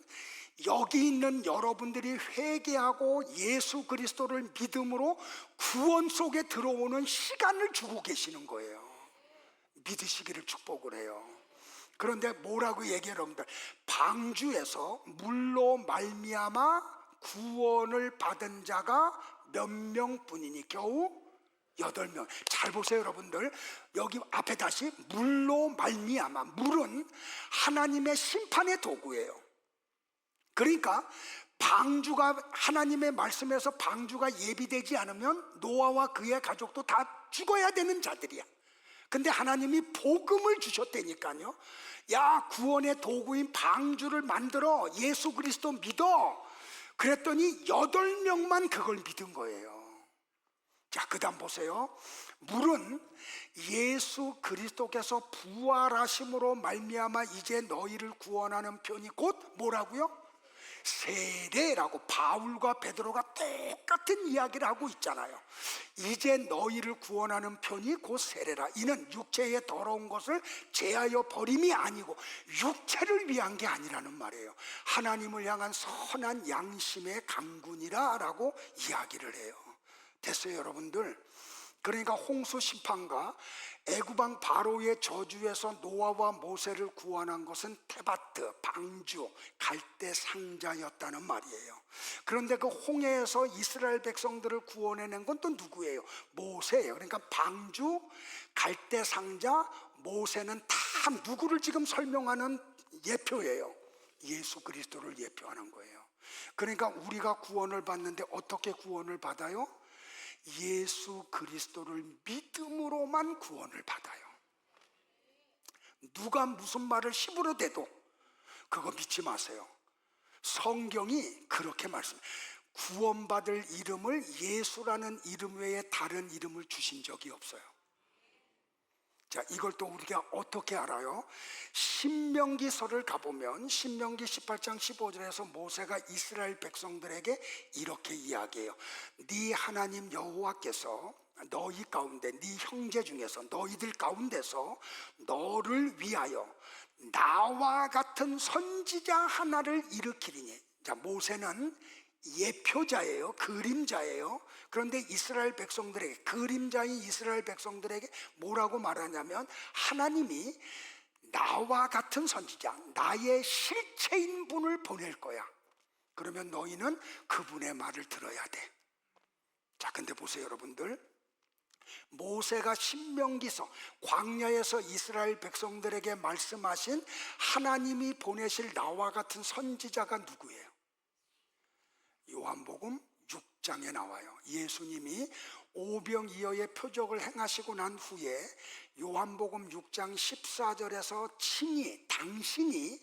여기 있는 여러분들이 회개하고 예수 그리스도를 믿음으로 구원 속에 들어오는 시간을 주고 계시는 거예요. 믿으시기를 축복을 해요. 그런데 뭐라고 얘기해요, 여러분들? 방주에서 물로 말미암아 구원을 받은 자가 몇 명뿐이니 겨우 8명. 잘 보세요, 여러분들. 여기 앞에 다시 물로 말미암아. 물은 하나님의 심판의 도구예요. 그러니까 방주가, 하나님의 말씀에서 방주가 예비되지 않으면 노아와 그의 가족도 다 죽어야 되는 자들이야. 근데 하나님이 복음을 주셨다니까요. 야, 구원의 도구인 방주를 만들어, 예수 그리스도 믿어. 그랬더니 8명만 그걸 믿은 거예요. 자, 그 다음 보세요. 물은 예수 그리스도께서 부활하심으로 말미암아 이제 너희를 구원하는 편이 곧 뭐라고요? 세례라고 바울과 베드로가 똑같은 이야기를 하고 있잖아요. 이제 너희를 구원하는 편이 곧 세례라. 이는 육체의 더러운 것을 제하여 버림이 아니고 육체를 위한 게 아니라는 말이에요. 하나님을 향한 선한 양심의 강군이라 라고 이야기를 해요. 됐어요, 여러분들? 그러니까 홍수 심판과 애굽왕 바로의 저주에서 노아와 모세를 구원한 것은 테바트, 방주, 갈대 상자였다는 말이에요. 그런데 그 홍해에서 이스라엘 백성들을 구원해낸 건 또 누구예요? 모세예요. 그러니까 방주, 갈대 상자, 모세는 다 누구를 지금 설명하는 예표예요? 예수 그리스도를 예표하는 거예요. 그러니까 우리가 구원을 받는데 어떻게 구원을 받아요? 예수 그리스도를 믿음으로만 구원을 받아요. 누가 무슨 말을 힘으로 대도 그거 믿지 마세요. 성경이 그렇게 말씀해요. 구원받을 이름을 예수라는 이름 외에 다른 이름을 주신 적이 없어요. 자, 이걸 또 우리가 어떻게 알아요? 신명기서를 가보면 신명기 18장 15절에서 모세가 이스라엘 백성들에게 이렇게 이야기해요. 네 하나님 여호와께서 너희 가운데 네 형제 중에서 너희들 가운데서 너를 위하여 나와 같은 선지자 하나를 일으키리니. 자, 모세는 예표자예요. 그림자예요. 그런데 이스라엘 백성들에게, 그림자인 이스라엘 백성들에게 뭐라고 말하냐면 하나님이 나와 같은 선지자, 나의 실체인 분을 보낼 거야. 그러면 너희는 그분의 말을 들어야 돼. 자, 근데 보세요, 여러분들. 모세가 신명기서 광야에서 이스라엘 백성들에게 말씀하신 하나님이 보내실 나와 같은 선지자가 누구예요? 요한복음 6장에 나와요. 예수님이 오병이어의 표적을 행하시고 난 후에 요한복음 6장 14절에서 친히 당신이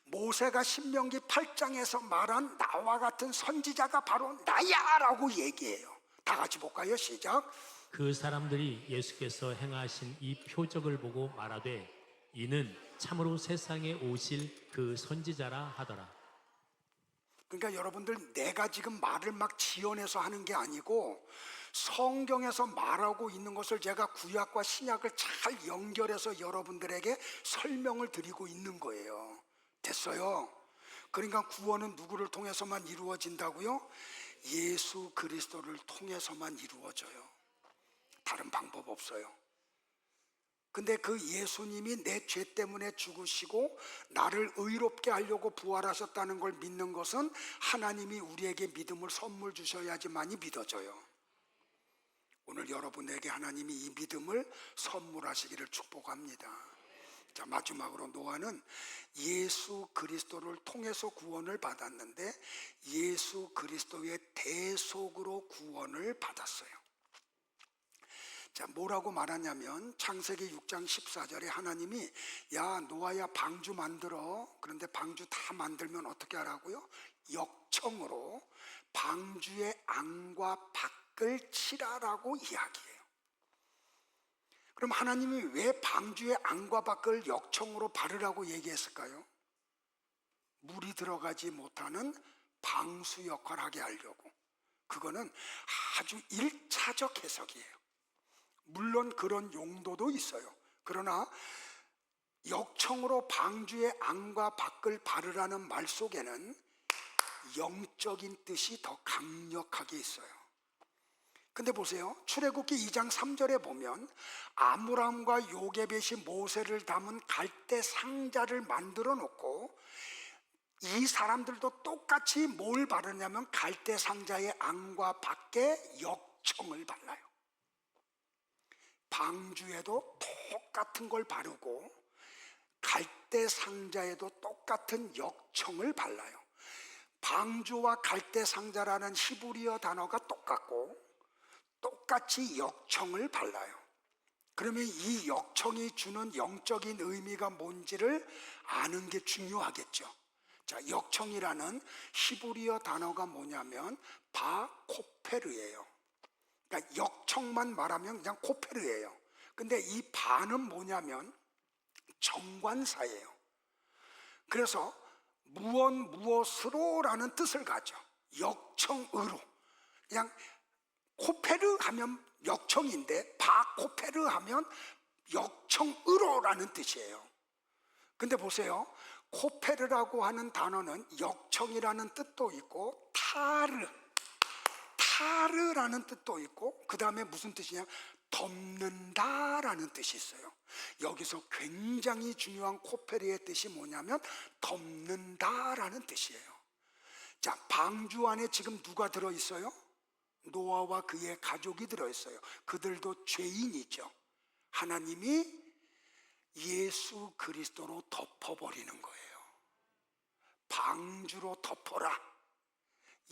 모세가 신명기 8장에서 말한 나와 같은 선지자가 바로 나야 라고 얘기해요. 다 같이 볼까요? 시작. 그 사람들이 예수께서 행하신 이 표적을 보고 말하되 이는 참으로 세상에 오실 그 선지자라 하더라. 그러니까 여러분들, 내가 지금 말을 막 지어내서 하는 게 아니고 성경에서 말하고 있는 것을 제가 구약과 신약을 잘 연결해서 여러분들에게 설명을 드리고 있는 거예요. 됐어요? 그러니까 구원은 누구를 통해서만 이루어진다고요? 예수 그리스도를 통해서만 이루어져요. 다른 방법 없어요. 근데 그 예수님이 내 죄 때문에 죽으시고 나를 의롭게 하려고 부활하셨다는 걸 믿는 것은 하나님이 우리에게 믿음을 선물 주셔야지만이 믿어져요. 오늘 여러분에게 하나님이 이 믿음을 선물하시기를 축복합니다. 자, 마지막으로 노아는 예수 그리스도를 통해서 구원을 받았는데 예수 그리스도의 대속으로 구원을 받았어요. 자, 뭐라고 말하냐면 창세기 6장 14절에 하나님이 야 노아야 방주 만들어. 그런데 방주 다 만들면 어떻게 하라고요? 역청으로 방주의 안과 밖을 칠하라고 이야기해요. 그럼 하나님이 왜 방주의 안과 밖을 역청으로 바르라고 얘기했을까요? 물이 들어가지 못하는 방수 역할을 하게 하려고. 그거는 아주 1차적 해석이에요. 물론 그런 용도도 있어요. 그러나 역청으로 방주의 안과 밖을 바르라는 말 속에는 영적인 뜻이 더 강력하게 있어요. 근데 보세요. 출애굽기 2장 3절에 보면 아므람과 요게벳이 모세를 담은 갈대 상자를 만들어 놓고 이 사람들도 똑같이 뭘 바르냐면 갈대 상자의 안과 밖에 역청을 발라요. 방주에도 똑같은 걸 바르고 갈대 상자에도 똑같은 역청을 발라요. 방주와 갈대 상자라는 히브리어 단어가 똑같고 똑같이 역청을 발라요. 그러면 이 역청이 주는 영적인 의미가 뭔지를 아는 게 중요하겠죠. 자, 역청이라는 히브리어 단어가 뭐냐면 바코페르예요. 그러니까 역청만 말하면 그냥 코페르예요. 근데 이 바는 뭐냐면 정관사예요. 그래서 무엇으로라는 뜻을 가져. 역청으로. 그냥 코페르 하면 역청인데 바코페르 하면 역청으로라는 뜻이에요. 근데 보세요. 코페르라고 하는 단어는 역청이라는 뜻도 있고 타르라는 뜻도 있고, 그 다음에 무슨 뜻이냐, 덮는다라는 뜻이 있어요. 여기서 굉장히 중요한 코페르의 뜻이 뭐냐면 덮는다라는 뜻이에요. 자, 방주 안에 지금 누가 들어있어요? 노아와 그의 가족이 들어있어요. 그들도 죄인이죠. 하나님이 예수 그리스도로 덮어버리는 거예요. 방주로 덮어라.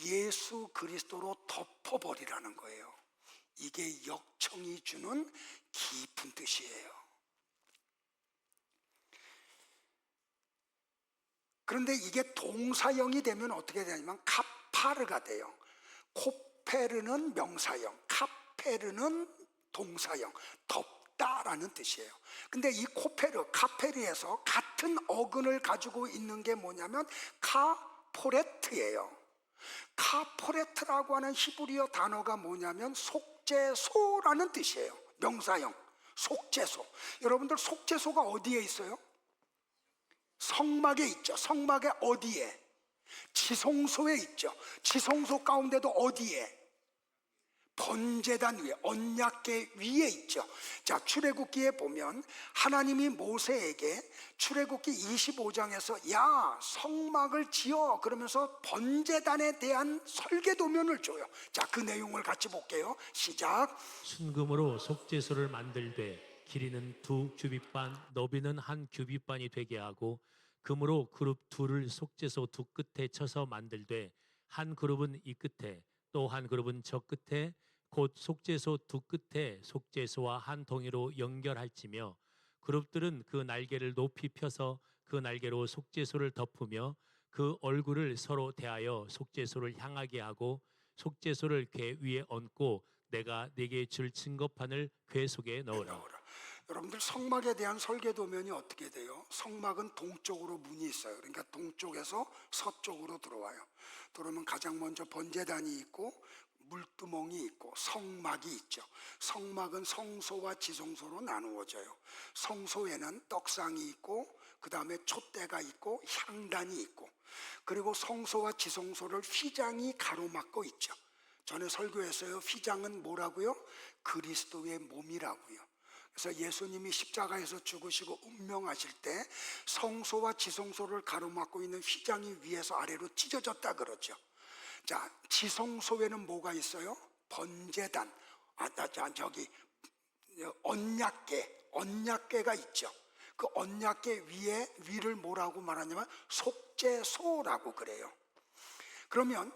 예수 그리스도로 덮어버리라는 거예요. 이게 역청이 주는 깊은 뜻이에요. 그런데 이게 동사형이 되면 어떻게 되냐면 카파르가 돼요. 코페르는 명사형, 카페르는 동사형, 덮다라는 뜻이에요. 근데 이 코페르, 카페르에서 같은 어근을 가지고 있는 게 뭐냐면 카포레트예요. 카포레트라고 하는 히브리어 단어가 뭐냐면 속죄소라는 뜻이에요. 명사형, 속죄소. 여러분들 속죄소가 어디에 있어요? 성막에 있죠. 성막에 어디에? 지성소에 있죠. 지성소 가운데도 어디에? 번제단 위에, 언약궤 위에 있죠. 자, 출애굽기에 보면 하나님이 모세에게 출애굽기 25장에서 야, 성막을 지어 그러면서 번제단에 대한 설계도면을 줘요. 자, 그 내용을 같이 볼게요. 시작. 순금으로 속죄소를 만들되 길이는 2규빗반, 너비는 1규빗반이 되게 하고 금으로 그룹 둘을 속죄소 두 끝에 쳐서 만들되 한 그룹은 이 끝에 또 한 그룹은 저 끝에 곧 속죄소 두 끝에 속죄소와 한 동이로 연결할지며 그룹들은 그 날개를 높이 펴서 그 날개로 속죄소를 덮으며 그 얼굴을 서로 대하여 속죄소를 향하게 하고 속죄소를 궤 위에 얹고 내가 네게 줄 증거판을 궤 속에 넣으라. 여러분들 성막에 대한 설계도면이 어떻게 돼요? 성막은 동쪽으로 문이 있어요. 그러니까 동쪽에서 서쪽으로 들어와요. 그러면 가장 먼저 번제단이 있고 물두멍이 있고 성막이 있죠. 성막은 성소와 지성소로 나누어져요. 성소에는 떡상이 있고 그 다음에 촛대가 있고 향단이 있고, 그리고 성소와 지성소를 휘장이 가로막고 있죠. 전에 설교했어요. 휘장은 뭐라고요? 그리스도의 몸이라고요. 그래서 예수님이 십자가에서 죽으시고 운명하실 때 성소와 지성소를 가로막고 있는 휘장이 위에서 아래로 찢어졌다 그러죠. 자, 지성소에는 뭐가 있어요? 번제단, 언약궤가 있죠. 그 언약궤 위를 뭐라고 말하냐면 속죄소라고 그래요. 그러면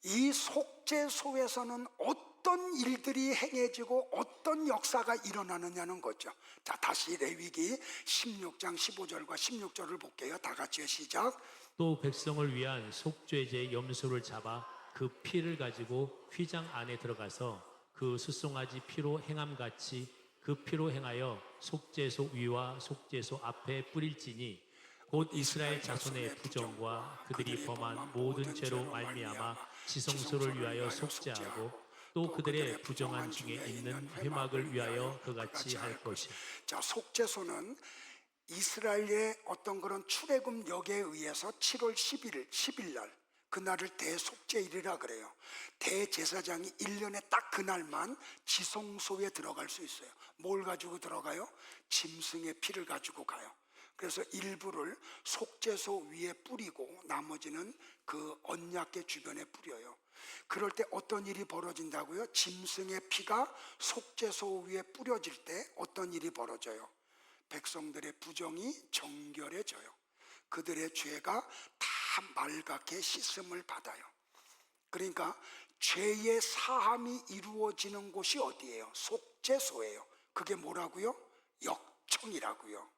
이 속죄소에서는 어떤 일들이 행해지고 어떤 역사가 일어나느냐는 거죠. 자, 다시 레위기 16장 15절과 16절을 볼게요. 다 같이요. 시작. 또 백성을 위한 속죄제 염소를 잡아 그 피를 가지고 휘장 안에 들어가서 그 숫송아지 피로 행함같이 그 피로 행하여 속죄소 위와 속죄소 앞에 뿌릴지니 곧 이스라엘 자손의 부정과 그들이 범한 모든 죄로 말미암아 지성소를 위하여 속죄하고 또 그들의 부정한 중에 있는 회막을 위하여 그같이 할 것이라. 자, 속죄소는 이스라엘의 어떤 그런 출애굽력에 의해서 7월 10일 날, 그날을 대속죄일이라 그래요. 대제사장이 1년에 딱 그날만 지성소에 들어갈 수 있어요. 뭘 가지고 들어가요? 짐승의 피를 가지고 가요. 그래서 일부를 속죄소 위에 뿌리고 나머지는 그 언약궤 주변에 뿌려요. 그럴 때 어떤 일이 벌어진다고요? 짐승의 피가 속죄소 위에 뿌려질 때 어떤 일이 벌어져요? 백성들의 부정이 정결해져요. 그들의 죄가 다 말갛게 씻음을 받아요. 그러니까 죄의 사함이 이루어지는 곳이 어디예요? 속죄소예요. 그게 뭐라고요? 역청이라고요.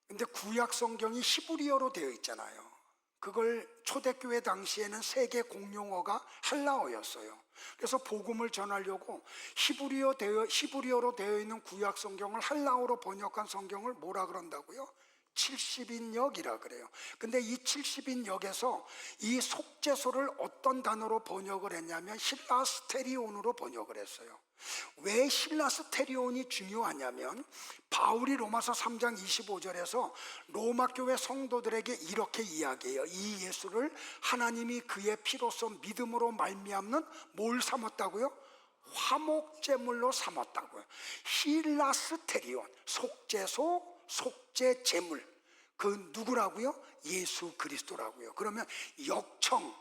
근데 구약 성경이 히브리어로 되어 있잖아요. 그걸 초대교회 당시에는 세계 공용어가 헬라어였어요. 그래서 복음을 전하려고 히브리어로 되어 있는 구약 성경을 헬라어로 번역한 성경을 뭐라 그런다고요? 70인역이라 그래요. 근데 이 70인역에서 이 속죄소를 어떤 단어로 번역을 했냐면 힐라스테리온으로 번역을 했어요. 왜 힐라스테리온이 중요하냐면 바울이 로마서 3장 25절에서 로마 교회 성도들에게 이렇게 이야기해요. 이 예수를 하나님이 그의 피로써 믿음으로 말미암는 뭘 삼았다고요? 화목제물로 삼았다고요. 힐라스테리온, 속죄소, 속죄제물. 그 누구라고요? 예수 그리스도라고요. 그러면 역청,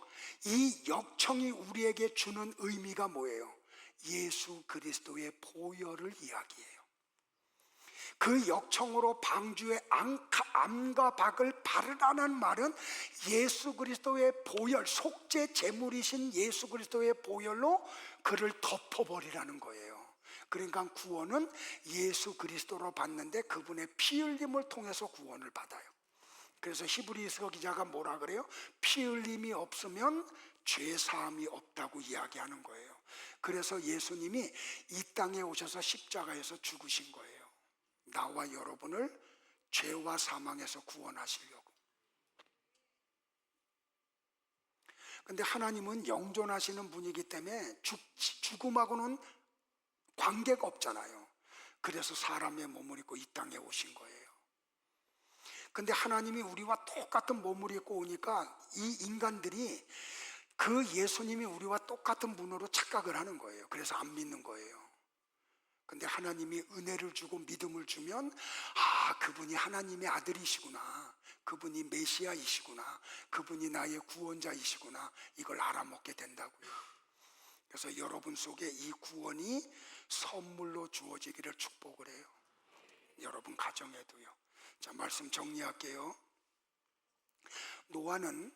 이 역청이 우리에게 주는 의미가 뭐예요? 예수 그리스도의 보혈을 이야기해요. 그 역청으로 방주에 암과 박을 바르라는 말은 예수 그리스도의 보혈, 속죄 제물이신 예수 그리스도의 보혈로 그를 덮어버리라는 거예요. 그러니까 구원은 예수 그리스도로 받는데 그분의 피 흘림을 통해서 구원을 받아요. 그래서 히브리서 기자가 뭐라 그래요? 피 흘림이 없으면 죄 사함이 없다고 이야기하는 거예요. 그래서 예수님이 이 땅에 오셔서 십자가에서 죽으신 거예요. 나와 여러분을 죄와 사망에서 구원하시려고. 근데 하나님은 영존하시는 분이기 때문에 죽음하고는 관계가 없잖아요. 그래서 사람의 몸을 입고 이 땅에 오신 거예요. 근데 하나님이 우리와 똑같은 몸을 입고 오니까 이 인간들이 그 예수님이 우리와 똑같은 분으로 착각을 하는 거예요. 그래서 안 믿는 거예요. 근데 하나님이 은혜를 주고 믿음을 주면 그분이 하나님의 아들이시구나, 그분이 메시아이시구나, 그분이 나의 구원자이시구나, 이걸 알아먹게 된다고요. 그래서 여러분 속에 이 구원이 선물로 주어지기를 축복을 해요. 여러분 가정에도요. 자, 말씀 정리할게요. 노아는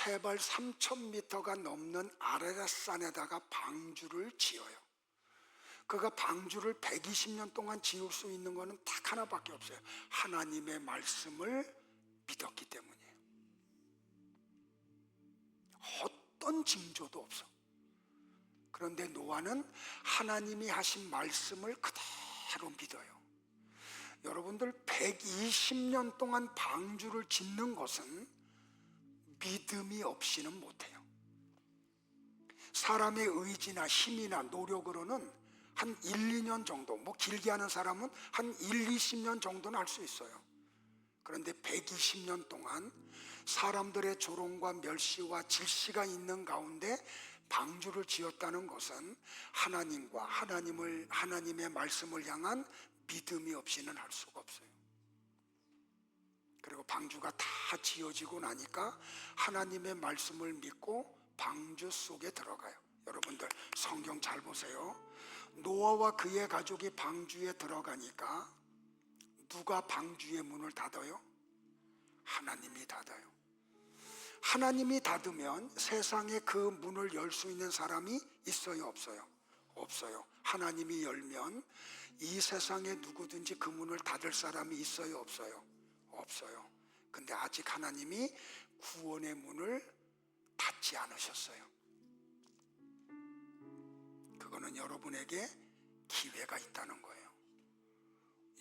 해발 3,000m가 넘는 아라랏산에다가 방주를 지어요. 그가 방주를 120년 동안 지을 수 있는 것은 딱 하나밖에 없어요. 하나님의 말씀을 믿었기 때문이에요. 어떤 징조도 없어. 그런데 노아는 하나님이 하신 말씀을 그대로 믿어요. 여러분들 120년 동안 방주를 짓는 것은 믿음이 없이는 못해요. 사람의 의지나 힘이나 노력으로는 한 1, 2년 정도, 길게 하는 사람은 한 1, 20년 정도는 할 수 있어요. 그런데 120년 동안 사람들의 조롱과 멸시와 질시가 있는 가운데 방주를 지었다는 것은 하나님과 하나님의 말씀을 향한 믿음이 없이는 할 수가 없어요. 그리고 방주가 다 지어지고 나니까 하나님의 말씀을 믿고 방주 속에 들어가요. 여러분들 성경 잘 보세요. 노아와 그의 가족이 방주에 들어가니까 누가 방주의 문을 닫아요? 하나님이 닫아요. 하나님이 닫으면 세상에 그 문을 열 수 있는 사람이 있어요, 없어요? 없어요. 하나님이 열면 이 세상에 누구든지 그 문을 닫을 사람이 있어요, 없어요? 없어요. 근데 아직 하나님이 구원의 문을 닫지 않으셨어요. 그거는 여러분에게 기회가 있다는 거예요.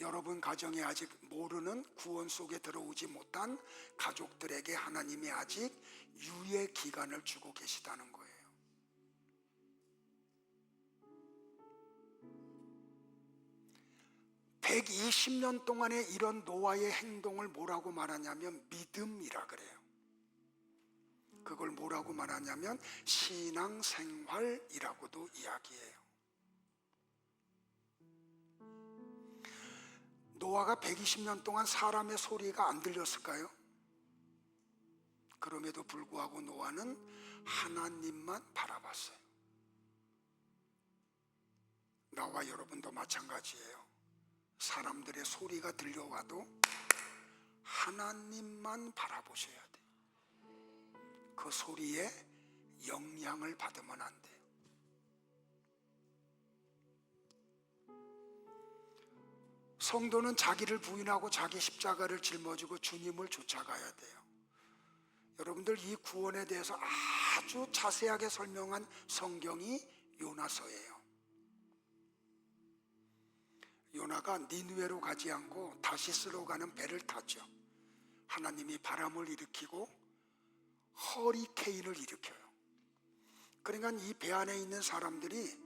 여러분 가정에 아직 모르는 구원 속에 들어오지 못한 가족들에게 하나님이 아직 유예 기간을 주고 계시다는 거예요. (120년) 동안의 이런 노아의 행동을 뭐라고 말하냐면 믿음이라 그래요. 그걸 뭐라고 말하냐면 신앙생활이라고도 이야기해요. 노아가 120년 동안 사람의 소리가 안 들렸을까요? 그럼에도 불구하고 노아는 하나님만 바라봤어요. 나와 여러분도 마찬가지예요. 사람들의 소리가 들려와도 하나님만 바라보셔야 돼요. 그 소리에 영향을 받으면 안 돼요. 성도는 자기를 부인하고 자기 십자가를 짊어지고 주님을 쫓아가야 돼요. 여러분들 이 구원에 대해서 아주 자세하게 설명한 성경이 요나서예요. 요나가 니느웨로 가지 않고 다시스로 가는 배를 탔죠. 하나님이 바람을 일으키고 허리케인을 일으켜요. 그러니까 이 배 안에 있는 사람들이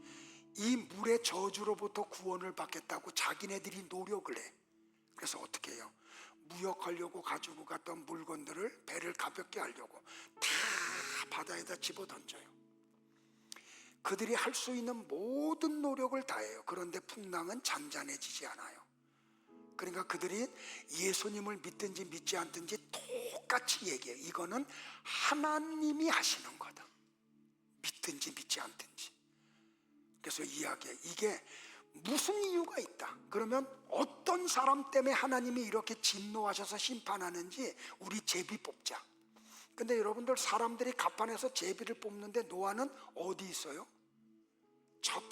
이 물의 저주로부터 구원을 받겠다고 자기네들이 노력을 해. 그래서 어떻게 해요? 무역하려고 가지고 갔던 물건들을 배를 가볍게 하려고 다 바다에다 집어던져요. 그들이 할 수 있는 모든 노력을 다해요. 그런데 풍랑은 잔잔해지지 않아요. 그러니까 그들이 예수님을 믿든지 믿지 않든지 똑같이 얘기해요. 이거는 하나님이 하시는 거다. 믿든지 믿지 않든지. 그래서 이야기해. 이게 무슨 이유가 있다. 그러면 어떤 사람 때문에 하나님이 이렇게 진노하셔서 심판하는지 우리 제비 뽑자. 근데 여러분들 사람들이 갑판에서 제비를 뽑는데 노아는 어디 있어요? 저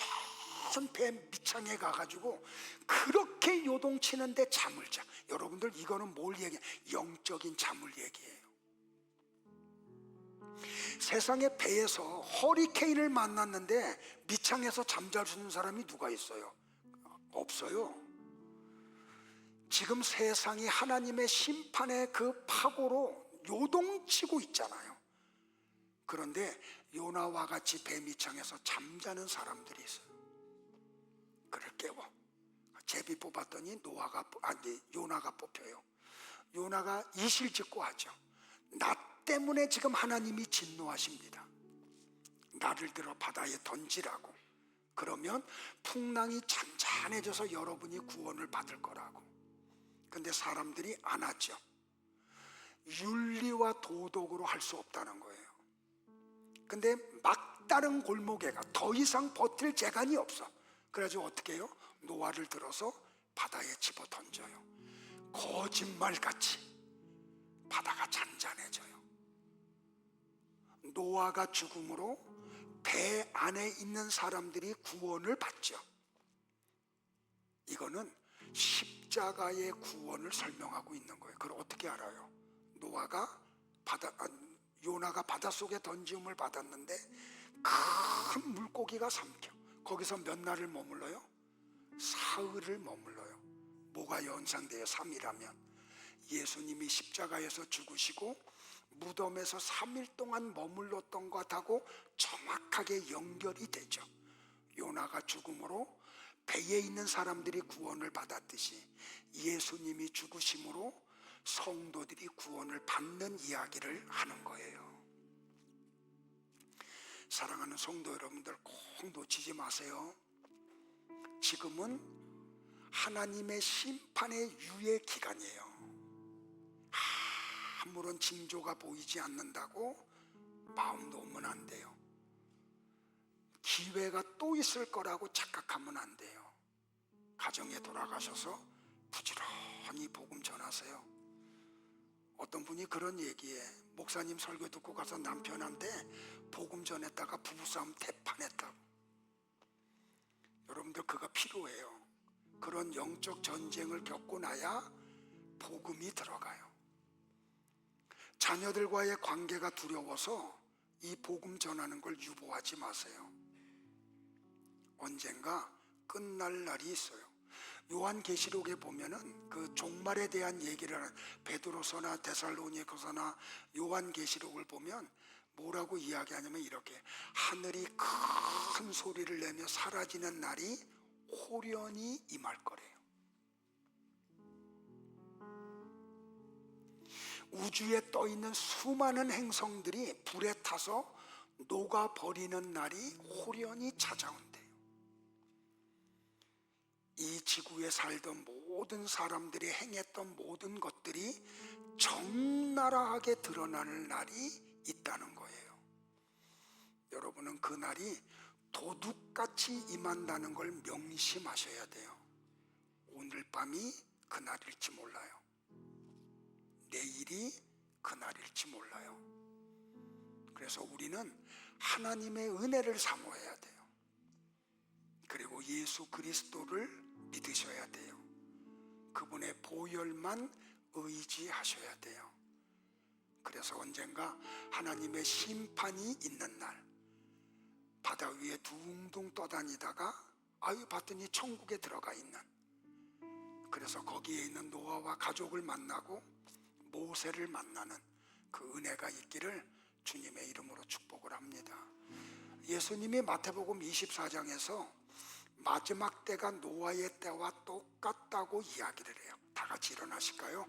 큰 배 밑창에 가가지고 그렇게 요동치는데 잠을 자. 여러분들 이거는 뭘 얘기해? 영적인 잠을 얘기해요. 세상의 배에서 허리케인을 만났는데 밑창에서 잠잘 수 있는 사람이 누가 있어요? 없어요. 지금 세상이 하나님의 심판의 그 파고로 요동치고 있잖아요. 그런데 요나와 같이 배 밑창에서 잠자는 사람들이 있어요. 그를 깨워. 제비 뽑았더니 요나가 뽑혀요. 요나가 이실직고 하죠. 나 때문에 지금 하나님이 진노하십니다. 나를 들어 바다에 던지라고. 그러면 풍랑이 잔잔해져서 여러분이 구원을 받을 거라고. 근데 사람들이 안 하죠. 윤리와 도덕으로 할 수 없다는 거예요. 근데 막다른 골목에 가 더 이상 버틸 재간이 없어. 그래가지고 어떻게 해요? 노아를 들어서 바다에 집어 던져요. 거짓말같이 바다가 잔잔해져요. 노아가 죽음으로 배 안에 있는 사람들이 구원을 받죠. 이거는 십자가의 구원을 설명하고 있는 거예요. 그걸 어떻게 알아요? 요나가 바닷속에 던짐을 받았는데 큰 물고기가 삼켜. 거기서 몇 날을 머물러요? 사흘을 머물러요. 뭐가 연상돼요? 3이라면 예수님이 십자가에서 죽으시고 무덤에서 3일 동안 머물렀던 것하고 정확하게 연결이 되죠. 요나가 죽음으로 배에 있는 사람들이 구원을 받았듯이 예수님이 죽으심으로 성도들이 구원을 받는 이야기를 하는 거예요. 사랑하는 성도 여러분들, 꼭 놓치지 마세요. 지금은 하나님의 심판의 유예 기간이에요. 아무런 징조가 보이지 않는다고 마음 놓으면 안 돼요. 기회가 또 있을 거라고 착각하면 안 돼요. 가정에 돌아가셔서 부지런히 복음 전하세요. 어떤 분이 그런 얘기에 목사님 설교 듣고 가서 남편한테 복음 전했다가 부부싸움 대판했다고. 여러분들 그거 필요해요. 그런 영적 전쟁을 겪고 나야 복음이 들어가요. 자녀들과의 관계가 두려워서 이 복음 전하는 걸 유보하지 마세요. 언젠가 끝날 날이 있어요. 요한계시록에 보면은 그 종말에 대한 얘기를 하는 베드로서나 데살로니가서나 요한계시록을 보면 뭐라고 이야기하냐면 이렇게 하늘이 큰 소리를 내며 사라지는 날이 호련히 임할 거래요. 우주에 떠 있는 수많은 행성들이 불에 타서 녹아버리는 날이 호련히 찾아온대요. 이 지구에 살던 모든 사람들이 행했던 모든 것들이 적나라하게 드러나는 날이 있다는 거예요. 여러분은 그 날이 도둑같이 임한다는 걸 명심하셔야 돼요. 오늘 밤이 그 날일지 몰라요. 내일이 그 날일지 몰라요. 그래서 우리는 하나님의 은혜를 사모해야 돼요. 그리고 예수 그리스도를 믿으셔야 돼요. 그분의 보혈만 의지하셔야 돼요. 그래서 언젠가 하나님의 심판이 있는 날 바다 위에 둥둥 떠다니다가 봤더니 천국에 들어가 있는, 그래서 거기에 있는 노아와 가족을 만나고 모세를 만나는 그 은혜가 있기를 주님의 이름으로 축복을 합니다. 예수님이 마태복음 24장에서 마지막 때가 노아의 때와 똑같다고 이야기를 해요. 다 같이 일어나실까요?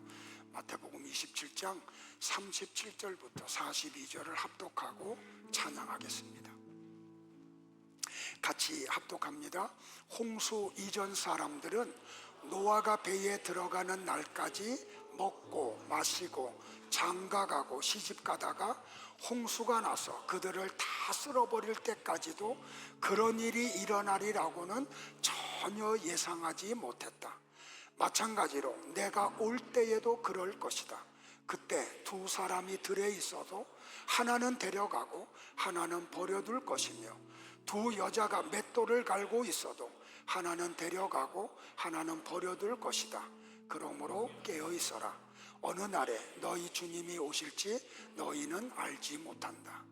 마태복음 27장 37절부터 42절을 합독하고 찬양하겠습니다. 같이 합독합니다. 홍수 이전 사람들은 노아가 배에 들어가는 날까지 먹고 마시고 장가가고 시집가다가 홍수가 나서 그들을 다 쓸어버릴 때까지도 그런 일이 일어나리라고는 전혀 예상하지 못했다. 마찬가지로 내가 올 때에도 그럴 것이다. 그때 두 사람이 들에 있어도 하나는 데려가고 하나는 버려둘 것이며, 두 여자가 맷돌을 갈고 있어도 하나는 데려가고 하나는 버려둘 것이다. 그러므로 깨어 있어라. 어느 날에 너희 주님이 오실지 너희는 알지 못한다.